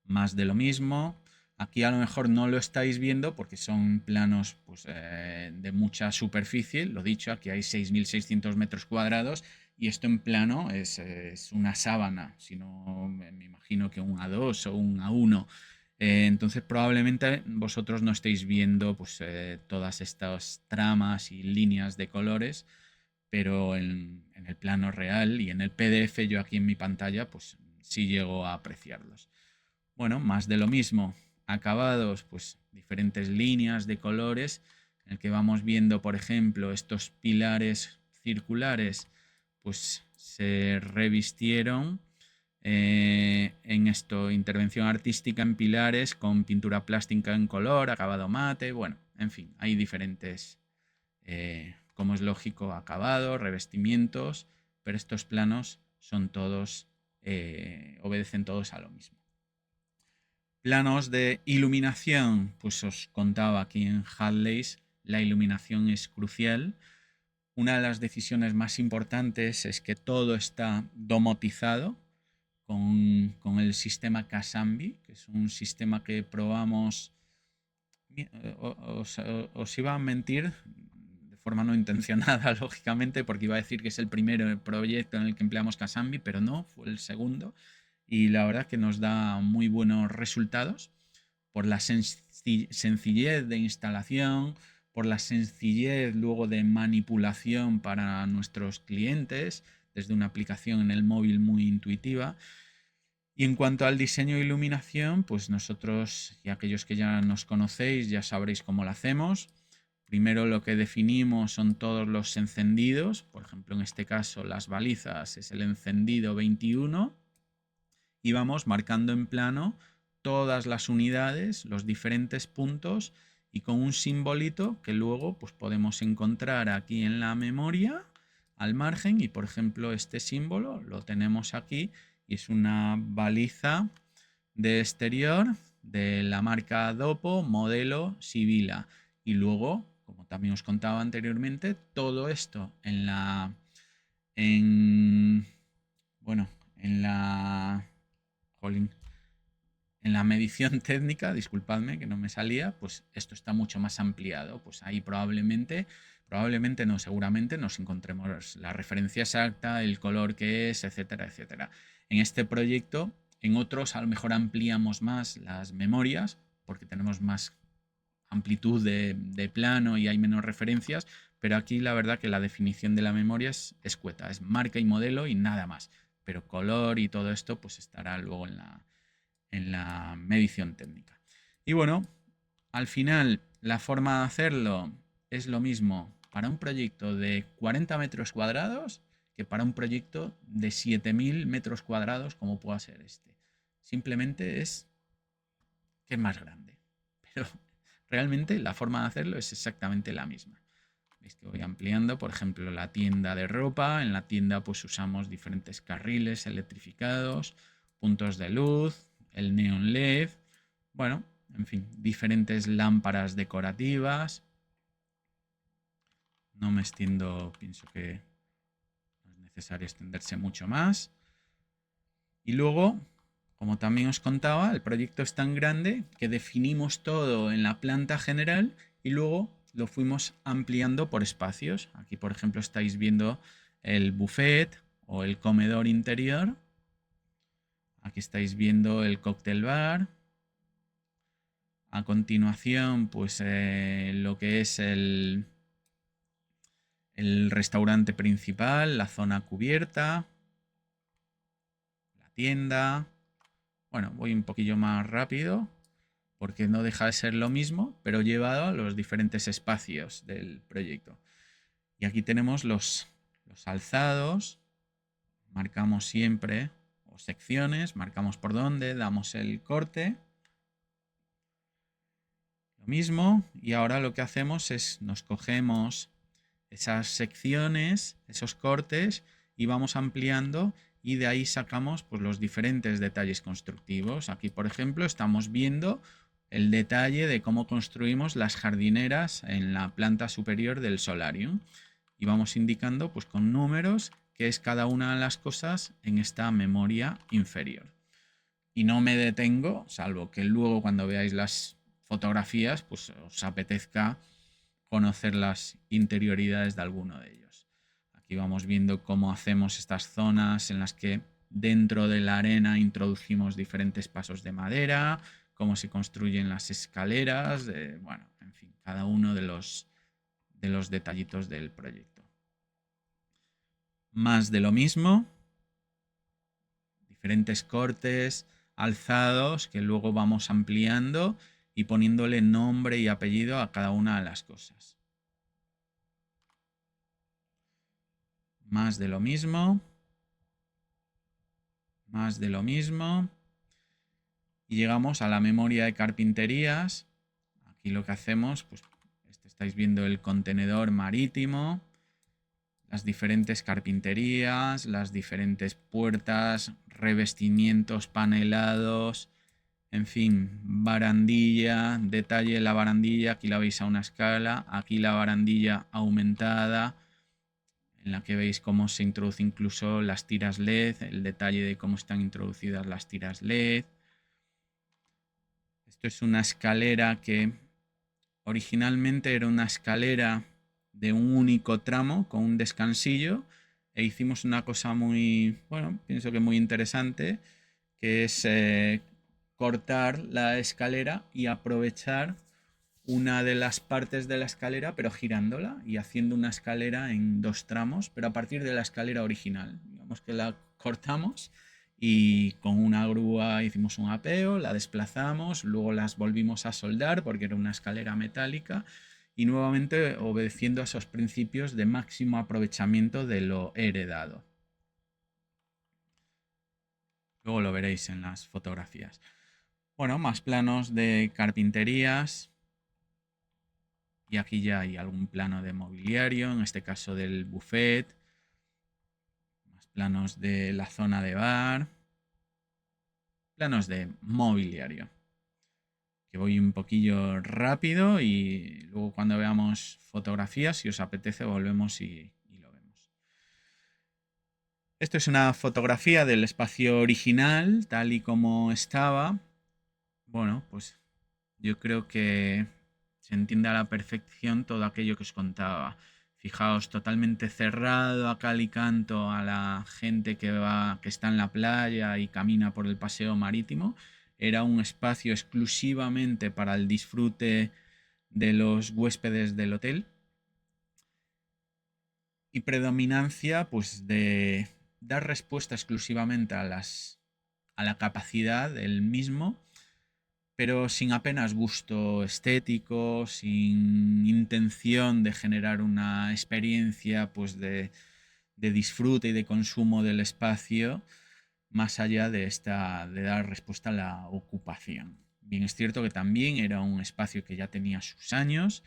Más de lo mismo. Aquí a lo mejor no lo estáis viendo porque son planos pues, de mucha superficie. Lo dicho, aquí hay 6.600 metros cuadrados y esto en plano es una sábana, si no me imagino que un A2 o un A1. Entonces probablemente vosotros no estéis viendo pues, todas estas tramas y líneas de colores, pero en el plano real y en el PDF yo aquí en mi pantalla pues sí llego a apreciarlos. Bueno, más de lo mismo. Acabados, pues diferentes líneas de colores en el que vamos viendo, por ejemplo, estos pilares circulares, pues se revistieron en esto, intervención artística en pilares con pintura plástica en color, acabado mate, bueno, en fin, hay diferentes, como es lógico, acabados, revestimientos, pero estos planos son todos, obedecen todos a lo mismo. Planos de iluminación, pues os contaba aquí en Hadleys, la iluminación es crucial. Una de las decisiones más importantes es que todo está domotizado con el sistema Casambi, que es un sistema que probamos. Os iba a mentir de forma no intencionada, lógicamente, porque iba a decir que es el primer proyecto en el que empleamos Casambi, pero no, fue el segundo. Y la verdad que nos da muy buenos resultados por la sencillez de instalación, por la sencillez luego de manipulación para nuestros clientes, desde una aplicación en el móvil muy intuitiva. Y en cuanto al diseño e iluminación, pues nosotros y aquellos que ya nos conocéis ya sabréis cómo lo hacemos. Primero lo que definimos son todos los encendidos, por ejemplo en este caso las balizas es el encendido 21 y vamos marcando en plano todas las unidades, los diferentes puntos y con un simbolito que luego pues podemos encontrar aquí en la memoria al margen y por ejemplo este símbolo lo tenemos aquí y es una baliza de exterior de la marca Dopo modelo Sibila y luego como también os contaba anteriormente todo esto en la bueno en la jolín, en la medición técnica, disculpadme que no me salía, pues esto está mucho más ampliado. Pues ahí probablemente no, seguramente nos encontremos la referencia exacta, el color que es, etcétera, etcétera. En este proyecto, en otros a lo mejor ampliamos más las memorias porque tenemos más amplitud de plano y hay menos referencias, pero aquí la verdad que la definición de la memoria es escueta, es marca y modelo y nada más. Pero color y todo esto pues estará luego en la medición técnica. Y bueno, al final la forma de hacerlo es lo mismo para un proyecto de 40 metros cuadrados que para un proyecto de 7.000 metros cuadrados como pueda ser este. Simplemente es que es más grande. Pero realmente la forma de hacerlo es exactamente la misma. Veis que voy ampliando, por ejemplo, la tienda de ropa. En la tienda pues usamos diferentes carriles electrificados, puntos de luz, el neon LED, bueno, en fin, diferentes lámparas decorativas. No me extiendo, pienso que no es necesario extenderse mucho más. Y luego, como también os contaba, el proyecto es tan grande que definimos todo en la planta general y luego lo fuimos ampliando por espacios. Aquí, por ejemplo, estáis viendo el buffet o el comedor interior. Aquí estáis viendo el cóctel bar. A continuación, pues lo que es el restaurante principal, la zona cubierta, la tienda. Bueno, voy un poquillo más rápido porque no deja de ser lo mismo, pero llevado a los diferentes espacios del proyecto. Y aquí tenemos los alzados. Marcamos siempre o secciones, marcamos por dónde, damos el corte. Lo mismo, y ahora lo que hacemos es nos cogemos esas secciones, esos cortes y vamos ampliando y de ahí sacamos pues, los diferentes detalles constructivos. Aquí, por ejemplo, estamos viendo el detalle de cómo construimos las jardineras en la planta superior del solarium. y vamos indicando pues con números qué es cada una de las cosas en esta memoria inferior. Y no me detengo, salvo que luego cuando veáis las fotografías pues os apetezca conocer las interioridades de alguno de ellos. Aquí vamos viendo cómo hacemos estas zonas en las que dentro de la arena introducimos diferentes pasos de madera, cómo se construyen las escaleras, bueno, en fin, cada uno de los detallitos del proyecto. Más de lo mismo, diferentes cortes, alzados que luego vamos ampliando y poniéndole nombre y apellido a cada una de las cosas. Más de lo mismo. Más de lo mismo. Y llegamos a la memoria de carpinterías. Aquí lo que hacemos, pues estáis viendo el contenedor marítimo, las diferentes carpinterías, las diferentes puertas, revestimientos panelados, en fin, barandilla, detalle de la barandilla, aquí la veis a una escala, aquí la barandilla aumentada, en la que veis cómo se introduce incluso las tiras LED, el detalle de cómo están introducidas las tiras LED. Esto es una escalera que originalmente era una escalera de un único tramo con un descansillo, e hicimos una cosa muy, bueno, pienso que muy interesante, que es cortar la escalera y aprovechar una de las partes de la escalera, pero girándola y haciendo una escalera en dos tramos, pero a partir de la escalera original. Digamos que la cortamos y con una grúa hicimos un apeo, la desplazamos, luego las volvimos a soldar porque era una escalera metálica y nuevamente obedeciendo a esos principios de máximo aprovechamiento de lo heredado. Luego lo veréis en las fotografías. Bueno, más planos de carpinterías. Y aquí ya hay algún plano de mobiliario, en este caso del buffet. Más planos de la zona de bar. Planos de mobiliario. Que voy un poquillo rápido y luego cuando veamos fotografías, si os apetece, volvemos y lo vemos. Esto es una fotografía del espacio original, tal y como estaba. Bueno, pues yo creo que se entiende a la perfección todo aquello que os contaba. Fijaos, totalmente cerrado a cal y canto a la gente que está en la playa y camina por el paseo marítimo. Era un espacio exclusivamente para el disfrute de los huéspedes del hotel. Y predominancia, pues, de dar respuesta exclusivamente a la capacidad del mismo, pero sin apenas gusto estético, sin intención de generar una experiencia pues de disfrute y de consumo del espacio, más allá de dar respuesta a la ocupación. Bien, es cierto que también era un espacio que ya tenía sus años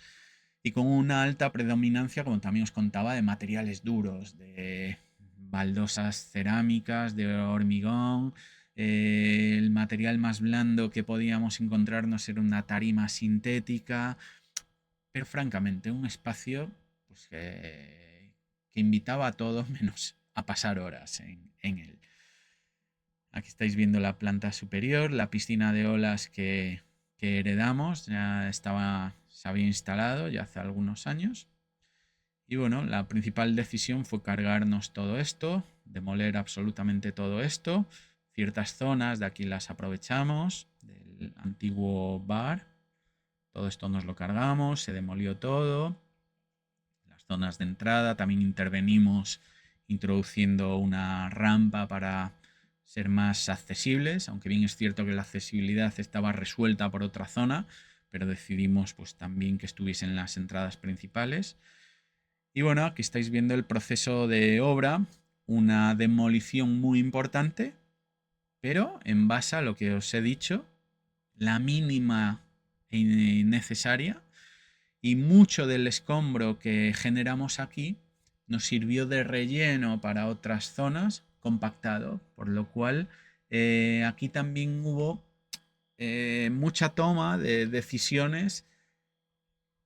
y con una alta predominancia, como también os contaba, de materiales duros, de baldosas cerámicas, de hormigón. El material más blando que podíamos encontrarnos era una tarima sintética, pero francamente un espacio pues, que invitaba a todos menos a pasar horas en él. Aquí estáis viendo la planta superior, la piscina de olas que heredamos, ya se había instalado ya hace algunos años. Y bueno, la principal decisión fue cargarnos todo esto, demoler absolutamente todo esto. Ciertas zonas de aquí las aprovechamos, del antiguo bar. Todo esto nos lo cargamos, se demolió todo. Las zonas de entrada también intervenimos introduciendo una rampa para ser más accesibles, aunque bien es cierto que la accesibilidad estaba resuelta por otra zona, pero decidimos pues también que estuviesen las entradas principales. Y bueno, aquí estáis viendo el proceso de obra, una demolición muy importante, pero en base a lo que os he dicho, la mínima necesaria, y mucho del escombro que generamos aquí nos sirvió de relleno para otras zonas compactado, por lo cual aquí también hubo mucha toma de decisiones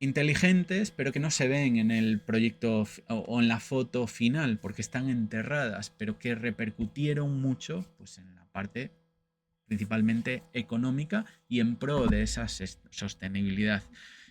inteligentes, pero que no se ven en el proyecto o en la foto final, porque están enterradas, pero que repercutieron mucho pues, en la parte principalmente económica y en pro de esa sostenibilidad.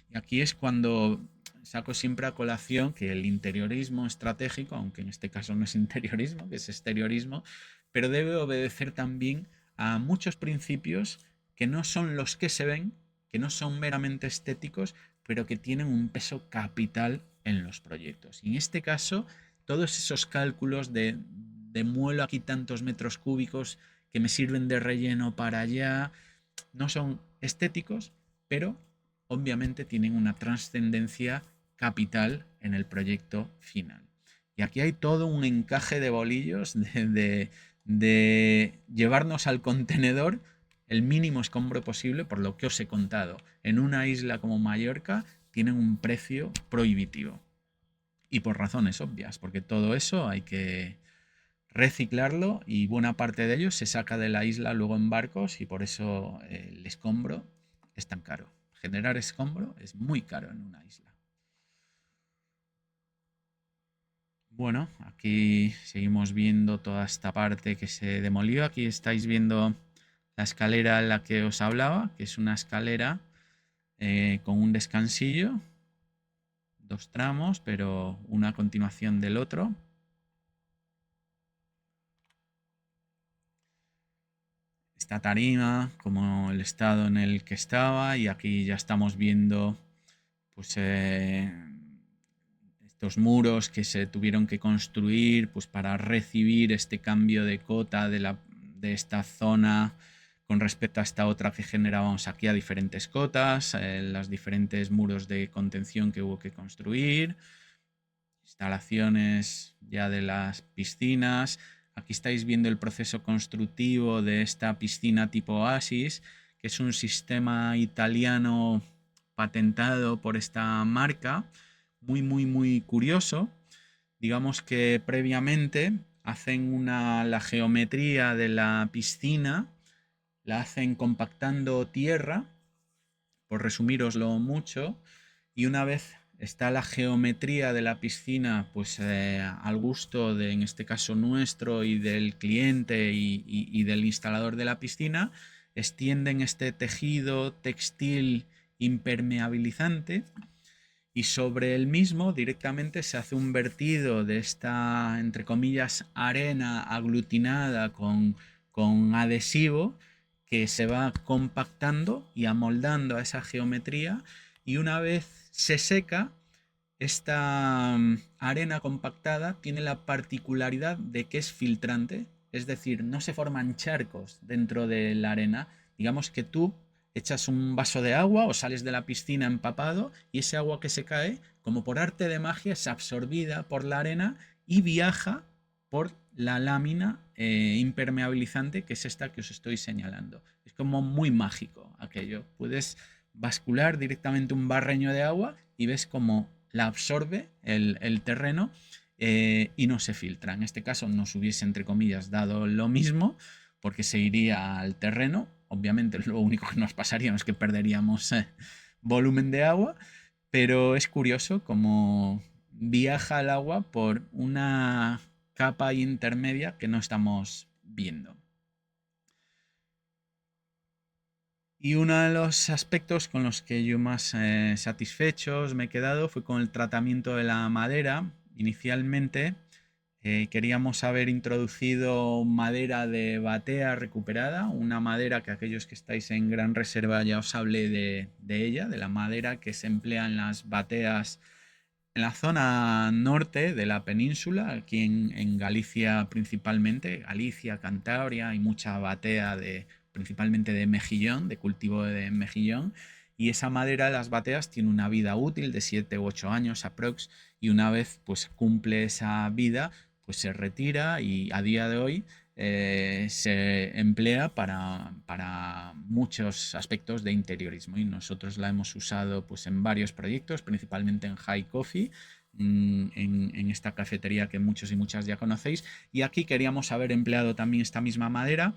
Y aquí es cuando saco siempre a colación que el interiorismo estratégico, aunque en este caso no es interiorismo, que es exteriorismo, pero debe obedecer también a muchos principios que no son los que se ven, que no son meramente estéticos, pero que tienen un peso capital en los proyectos. Y en este caso, todos esos cálculos de muelo aquí tantos metros cúbicos que me sirven de relleno para allá, no son estéticos, pero obviamente tienen una trascendencia capital en el proyecto final. Y aquí hay todo un encaje de bolillos de llevarnos al contenedor el mínimo escombro posible, por lo que os he contado. En una isla como Mallorca tienen un precio prohibitivo. Y por razones obvias, porque todo eso hay que reciclarlo y buena parte de ello se saca de la isla luego en barcos y por eso el escombro es tan caro. Generar escombro es muy caro en una isla. Bueno, aquí seguimos viendo toda esta parte que se demolió. Aquí estáis viendo la escalera en la que os hablaba, que es una escalera con un descansillo, dos tramos, pero una a continuación del otro. Esta tarima, como el estado en el que estaba, y aquí ya estamos viendo pues estos muros que se tuvieron que construir pues para recibir este cambio de cota de esta zona con respecto a esta otra que generábamos aquí a diferentes cotas, los diferentes muros de contención que hubo que construir, instalaciones ya de las piscinas. Aquí estáis viendo el proceso constructivo de esta piscina tipo Oasis, que es un sistema italiano patentado por esta marca, muy curioso. Digamos que previamente hacen la geometría de la piscina, la hacen compactando tierra, por resumiroslo mucho, y una vez está la geometría de la piscina pues al gusto de, en este caso nuestro y del cliente y del instalador de la piscina, extienden este tejido textil impermeabilizante y sobre el mismo directamente se hace un vertido de esta, entre comillas, arena aglutinada con adhesivo que se va compactando y amoldando a esa geometría, y una vez se seca, esta arena compactada tiene la particularidad de que es filtrante, es decir, no se forman charcos dentro de la arena. Digamos que tú echas un vaso de agua o sales de la piscina empapado y ese agua que se cae, como por arte de magia, es absorbida por la arena y viaja por la lámina impermeabilizante, que es esta que os estoy señalando. Es como muy mágico aquello. Puedes bascular directamente un barreño de agua y ves como la absorbe el terreno y no se filtra. En este caso nos hubiese, entre comillas, dado lo mismo porque se iría al terreno. Obviamente lo único que nos pasaría es que perderíamos volumen de agua, pero es curioso cómo viaja el agua por una capa intermedia que no estamos viendo. Y uno de los aspectos con los que yo más satisfechos me he quedado fue con el tratamiento de la madera. Inicialmente queríamos haber introducido madera de batea recuperada, una madera que aquellos que estáis en Gran Reserva ya os hablé de ella, de la madera que se emplea en las bateas en la zona norte de la península, aquí en Galicia principalmente, Galicia, Cantabria, hay mucha batea principalmente de mejillón, de cultivo de mejillón, y esa madera de las bateas tiene una vida útil de 7 u 8 años aprox, y una vez pues cumple esa vida, pues se retira y a día de hoy se emplea para muchos aspectos de interiorismo, y nosotros la hemos usado pues en varios proyectos, principalmente en High Coffee, en esta cafetería que muchos y muchas ya conocéis, y aquí queríamos haber empleado también esta misma madera,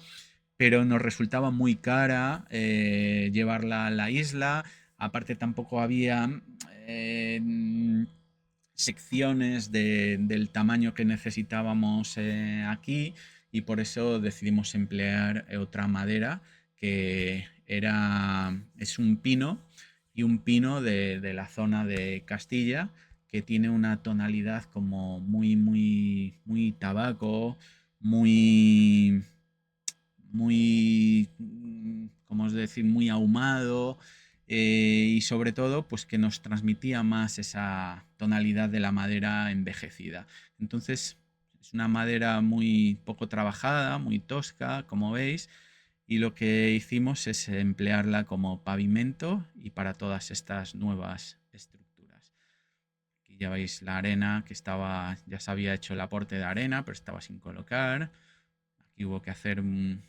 pero nos resultaba muy cara llevarla a la isla. Aparte tampoco había secciones del tamaño que necesitábamos aquí, y por eso decidimos emplear otra madera que es un pino, y un pino de la zona de Castilla, que tiene una tonalidad como muy tabaco, muy, ¿cómo os decir? Muy ahumado, y sobre todo, pues que nos transmitía más esa tonalidad de la madera envejecida. Entonces, es una madera muy poco trabajada, muy tosca, como veis, y lo que hicimos es emplearla como pavimento y para todas estas nuevas estructuras. Aquí ya veis la arena que ya se había hecho el aporte de arena, pero estaba sin colocar. Aquí hubo que hacer un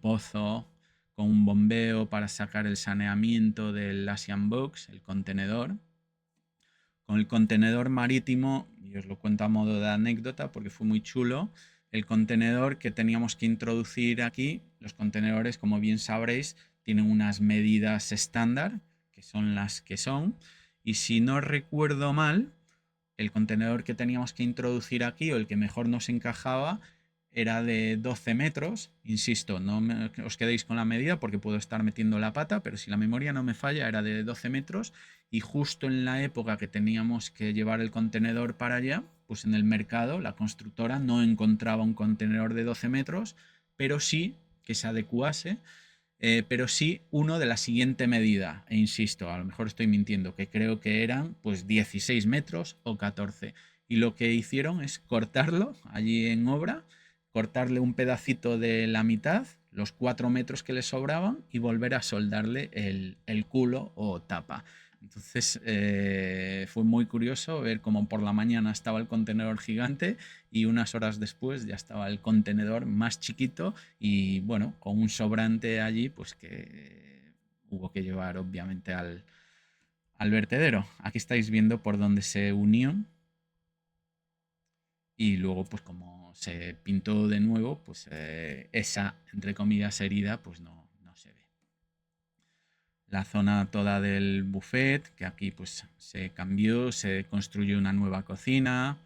pozo con un bombeo para sacar el saneamiento del Asian Box, el contenedor. Con el contenedor marítimo, y os lo cuento a modo de anécdota porque fue muy chulo, el contenedor que teníamos que introducir aquí, los contenedores, como bien sabréis, tienen unas medidas estándar, que son las que son, y si no recuerdo mal, el contenedor que teníamos que introducir aquí, o el que mejor nos encajaba, era de 12 metros. Insisto, no os quedéis con la medida porque puedo estar metiendo la pata, pero si la memoria no me falla, era de 12 metros. Y justo en la época que teníamos que llevar el contenedor para allá, pues en el mercado la constructora no encontraba un contenedor de 12 metros, pero sí que se adecuase, pero sí uno de la siguiente medida. E insisto, a lo mejor estoy mintiendo, que creo que eran pues 16 metros o 14. Y lo que hicieron es cortarlo allí en obra, cortarle un pedacito de la mitad, los 4 metros que le sobraban, y volver a soldarle el culo o tapa. Entonces fue muy curioso ver cómo por la mañana estaba el contenedor gigante y unas horas después ya estaba el contenedor más chiquito, y bueno, con un sobrante allí pues que hubo que llevar obviamente al vertedero. Aquí estáis viendo por dónde se unió, y luego pues como se pintó de nuevo, pues esa entre comillas herida pues no se ve. La zona toda del buffet, que aquí pues se cambió, se construyó una nueva cocina.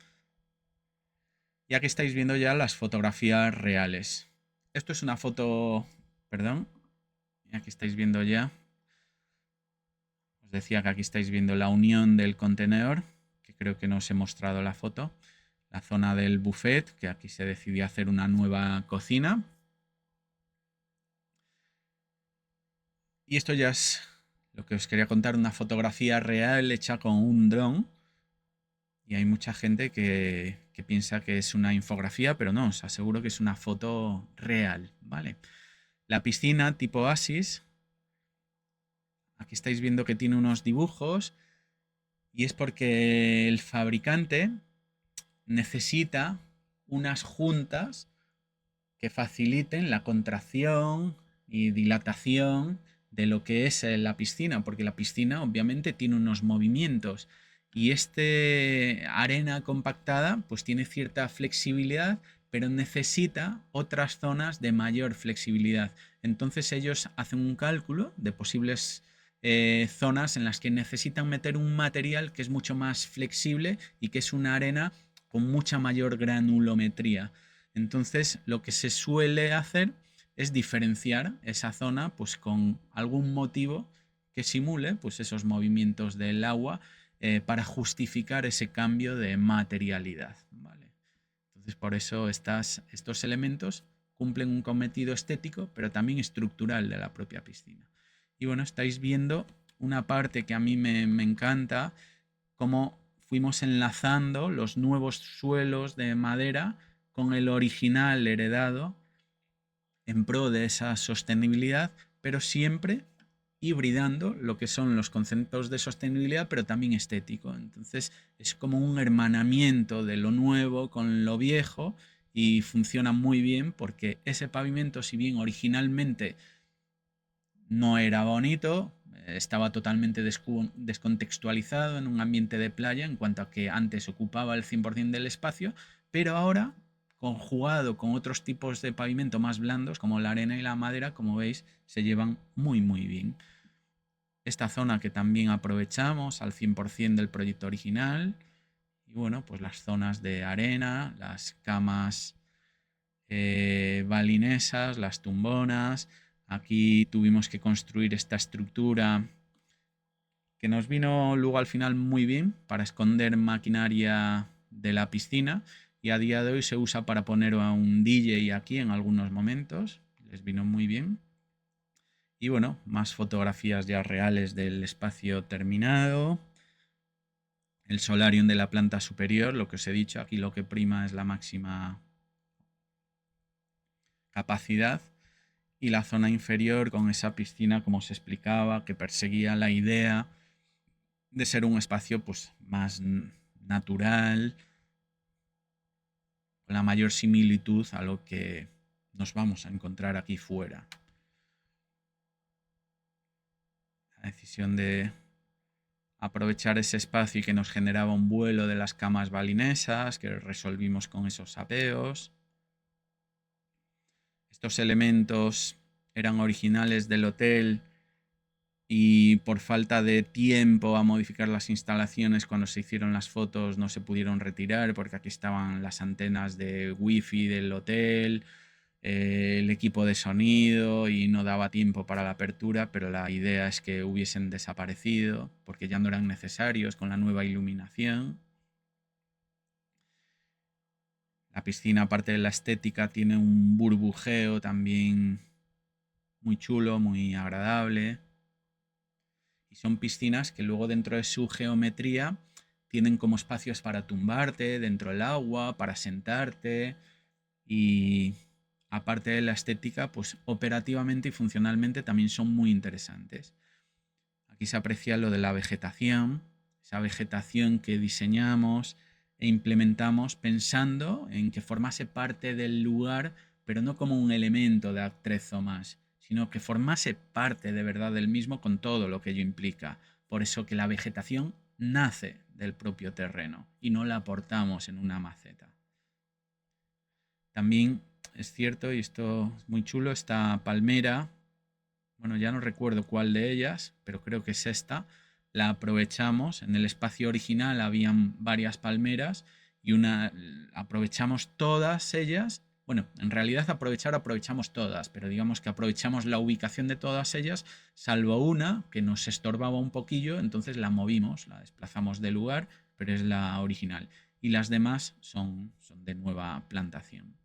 Y aquí estáis viendo ya las fotografías reales. Esto es una foto, perdón, aquí estáis viendo ya, os decía que aquí estáis viendo la unión del contenedor, que creo que no os he mostrado la foto. La zona del buffet, que aquí se decidió hacer una nueva cocina. Y esto ya es lo que os quería contar, una fotografía real hecha con un dron. Y hay mucha gente que piensa que es una infografía, pero no, os aseguro que es una foto real, ¿vale? La piscina tipo Oasis, aquí estáis viendo que tiene unos dibujos, y es porque el fabricante necesita unas juntas que faciliten la contracción y dilatación de lo que es la piscina, porque la piscina obviamente tiene unos movimientos, y este arena compactada pues tiene cierta flexibilidad, pero necesita otras zonas de mayor flexibilidad. Entonces ellos hacen un cálculo de posibles zonas en las que necesitan meter un material que es mucho más flexible y que es una arena con mucha mayor granulometría. Entonces, lo que se suele hacer es diferenciar esa zona pues con algún motivo que simule pues esos movimientos del agua, para justificar ese cambio de materialidad, ¿vale? Entonces, por eso estos elementos cumplen un cometido estético, pero también estructural de la propia piscina. Y bueno, estáis viendo una parte que a mí me encanta, cómo fuimos enlazando los nuevos suelos de madera con el original heredado en pro de esa sostenibilidad, pero siempre hibridando lo que son los conceptos de sostenibilidad, pero también estético. Entonces es como un hermanamiento de lo nuevo con lo viejo, y funciona muy bien porque ese pavimento, si bien originalmente no era bonito, estaba totalmente descontextualizado en un ambiente de playa en cuanto a que antes ocupaba el 100% del espacio, pero ahora, conjugado con otros tipos de pavimento más blandos como la arena y la madera, como veis, se llevan muy bien. esta zona que también aprovechamos al 100% del proyecto original. Y bueno, pues las zonas de arena, las camas balinesas, las tumbonas. Aquí tuvimos que construir esta estructura que nos vino luego al final muy bien para esconder maquinaria de la piscina y a día de hoy se usa para poner a un DJ aquí en algunos momentos. Les vino muy bien. Y bueno, más fotografías ya reales del espacio terminado. El solarium de la planta superior, lo que os he dicho, aquí lo que prima es la máxima capacidad. Y la zona inferior con esa piscina, como os explicaba, que perseguía la idea de ser un espacio pues, más natural, con la mayor similitud a lo que nos vamos a encontrar aquí fuera. La decisión de aprovechar ese espacio y que nos generaba un vuelo de las camas balinesas que resolvimos con esos sapeos. Estos elementos eran originales del hotel y por falta de tiempo a modificar las instalaciones cuando se hicieron las fotos no se pudieron retirar porque aquí estaban las antenas de wifi del hotel, el equipo de sonido y no daba tiempo para la apertura, pero la idea es que hubiesen desaparecido porque ya no eran necesarios con la nueva iluminación. La piscina, aparte de la estética, tiene un burbujeo también muy chulo, muy agradable. Y son piscinas que luego dentro de su geometría tienen como espacios para tumbarte dentro del agua, para sentarte y aparte de la estética, pues operativamente y funcionalmente también son muy interesantes. Aquí se aprecia lo de la vegetación, esa vegetación que diseñamos e implementamos pensando en que formase parte del lugar, pero no como un elemento de atrezo más, sino que formase parte de verdad del mismo con todo lo que ello implica. Por eso que la vegetación nace del propio terreno y no la aportamos en una maceta. También es cierto, y esto es muy chulo, esta palmera, bueno, ya no recuerdo cuál de ellas, pero creo que es esta, la aprovechamos. En el espacio original habían varias palmeras y una aprovechamos todas ellas. Bueno, en realidad aprovechamos todas, pero digamos que aprovechamos la ubicación de todas ellas, salvo una que nos estorbaba un poquillo, entonces la movimos, la desplazamos de lugar, pero es la original. Y las demás son de nueva plantación.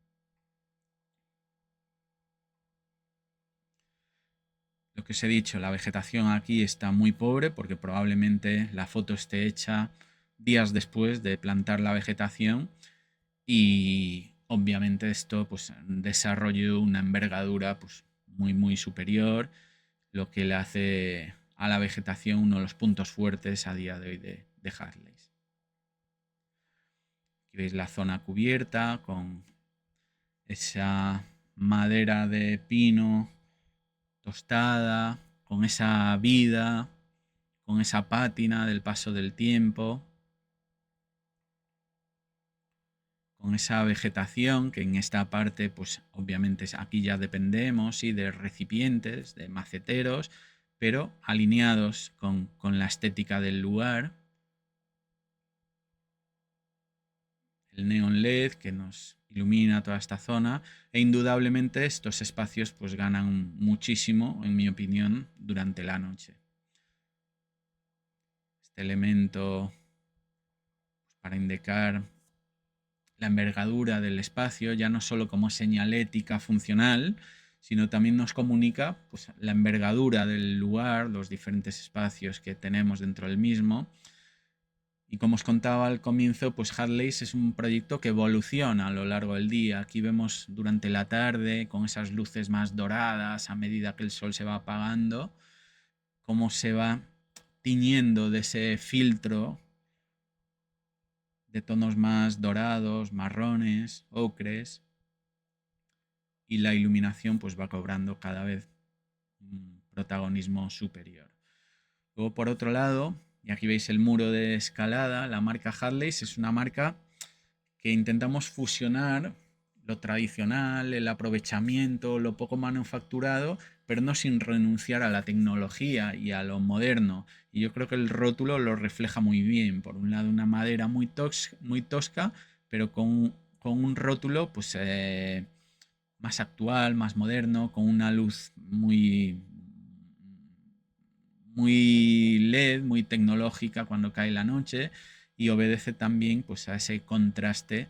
Lo que os he dicho, la vegetación aquí está muy pobre porque probablemente la foto esté hecha días después de plantar la vegetación y obviamente esto pues desarrolló una envergadura pues muy superior, lo que le hace a la vegetación uno de los puntos fuertes a día de hoy de Harleys. Aquí veis la zona cubierta con esa madera de pino tostada, con esa vida, con esa pátina del paso del tiempo, con esa vegetación que en esta parte, pues obviamente aquí ya dependemos ¿sí? de recipientes, de maceteros, pero alineados con la estética del lugar. El neón LED que nos ilumina toda esta zona e indudablemente estos espacios pues ganan muchísimo, en mi opinión, durante la noche. Este elemento pues, para indicar la envergadura del espacio, ya no solo como señalética funcional, sino también nos comunica pues, la envergadura del lugar, los diferentes espacios que tenemos dentro del mismo. Y como os contaba al comienzo, pues Harleys es un proyecto que evoluciona a lo largo del día. Aquí vemos durante la tarde, con esas luces más doradas, a medida que el sol se va apagando, cómo se va tiñendo de ese filtro de tonos más dorados, marrones, ocres, y la iluminación pues va cobrando cada vez un protagonismo superior. Luego por otro lado, y aquí veis el muro de escalada, la marca Harleys es una marca que intentamos fusionar lo tradicional, el aprovechamiento, lo poco manufacturado, pero no sin renunciar a la tecnología y a lo moderno. Y yo creo que el rótulo lo refleja muy bien. Por un lado, una madera muy tosca, pero con un rótulo pues, más actual, más moderno, con una luz muy LED, muy tecnológica cuando cae la noche, y obedece también pues, a ese contraste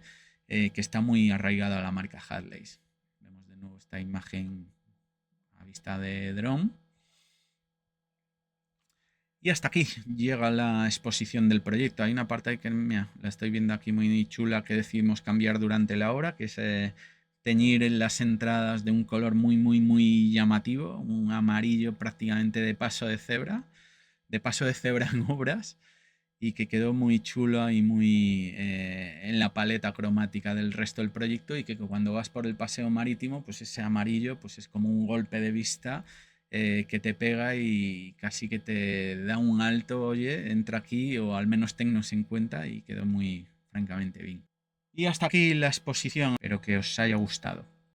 que está muy arraigado a la marca Harley. Vemos de nuevo esta imagen a vista de dron. Y hasta aquí llega la exposición del proyecto. Hay una parte que mira, la estoy viendo aquí muy chula que decidimos cambiar durante la obra, que es teñir en las entradas de un color muy llamativo, un amarillo prácticamente de paso de cebra en obras, y que quedó muy chulo y muy en la paleta cromática del resto del proyecto, y que cuando vas por el paseo marítimo, pues ese amarillo pues es como un golpe de vista que te pega y casi que te da un alto, oye, entra aquí o al menos tennos en cuenta, y quedó muy francamente bien. Y hasta aquí la exposición, espero que os haya gustado.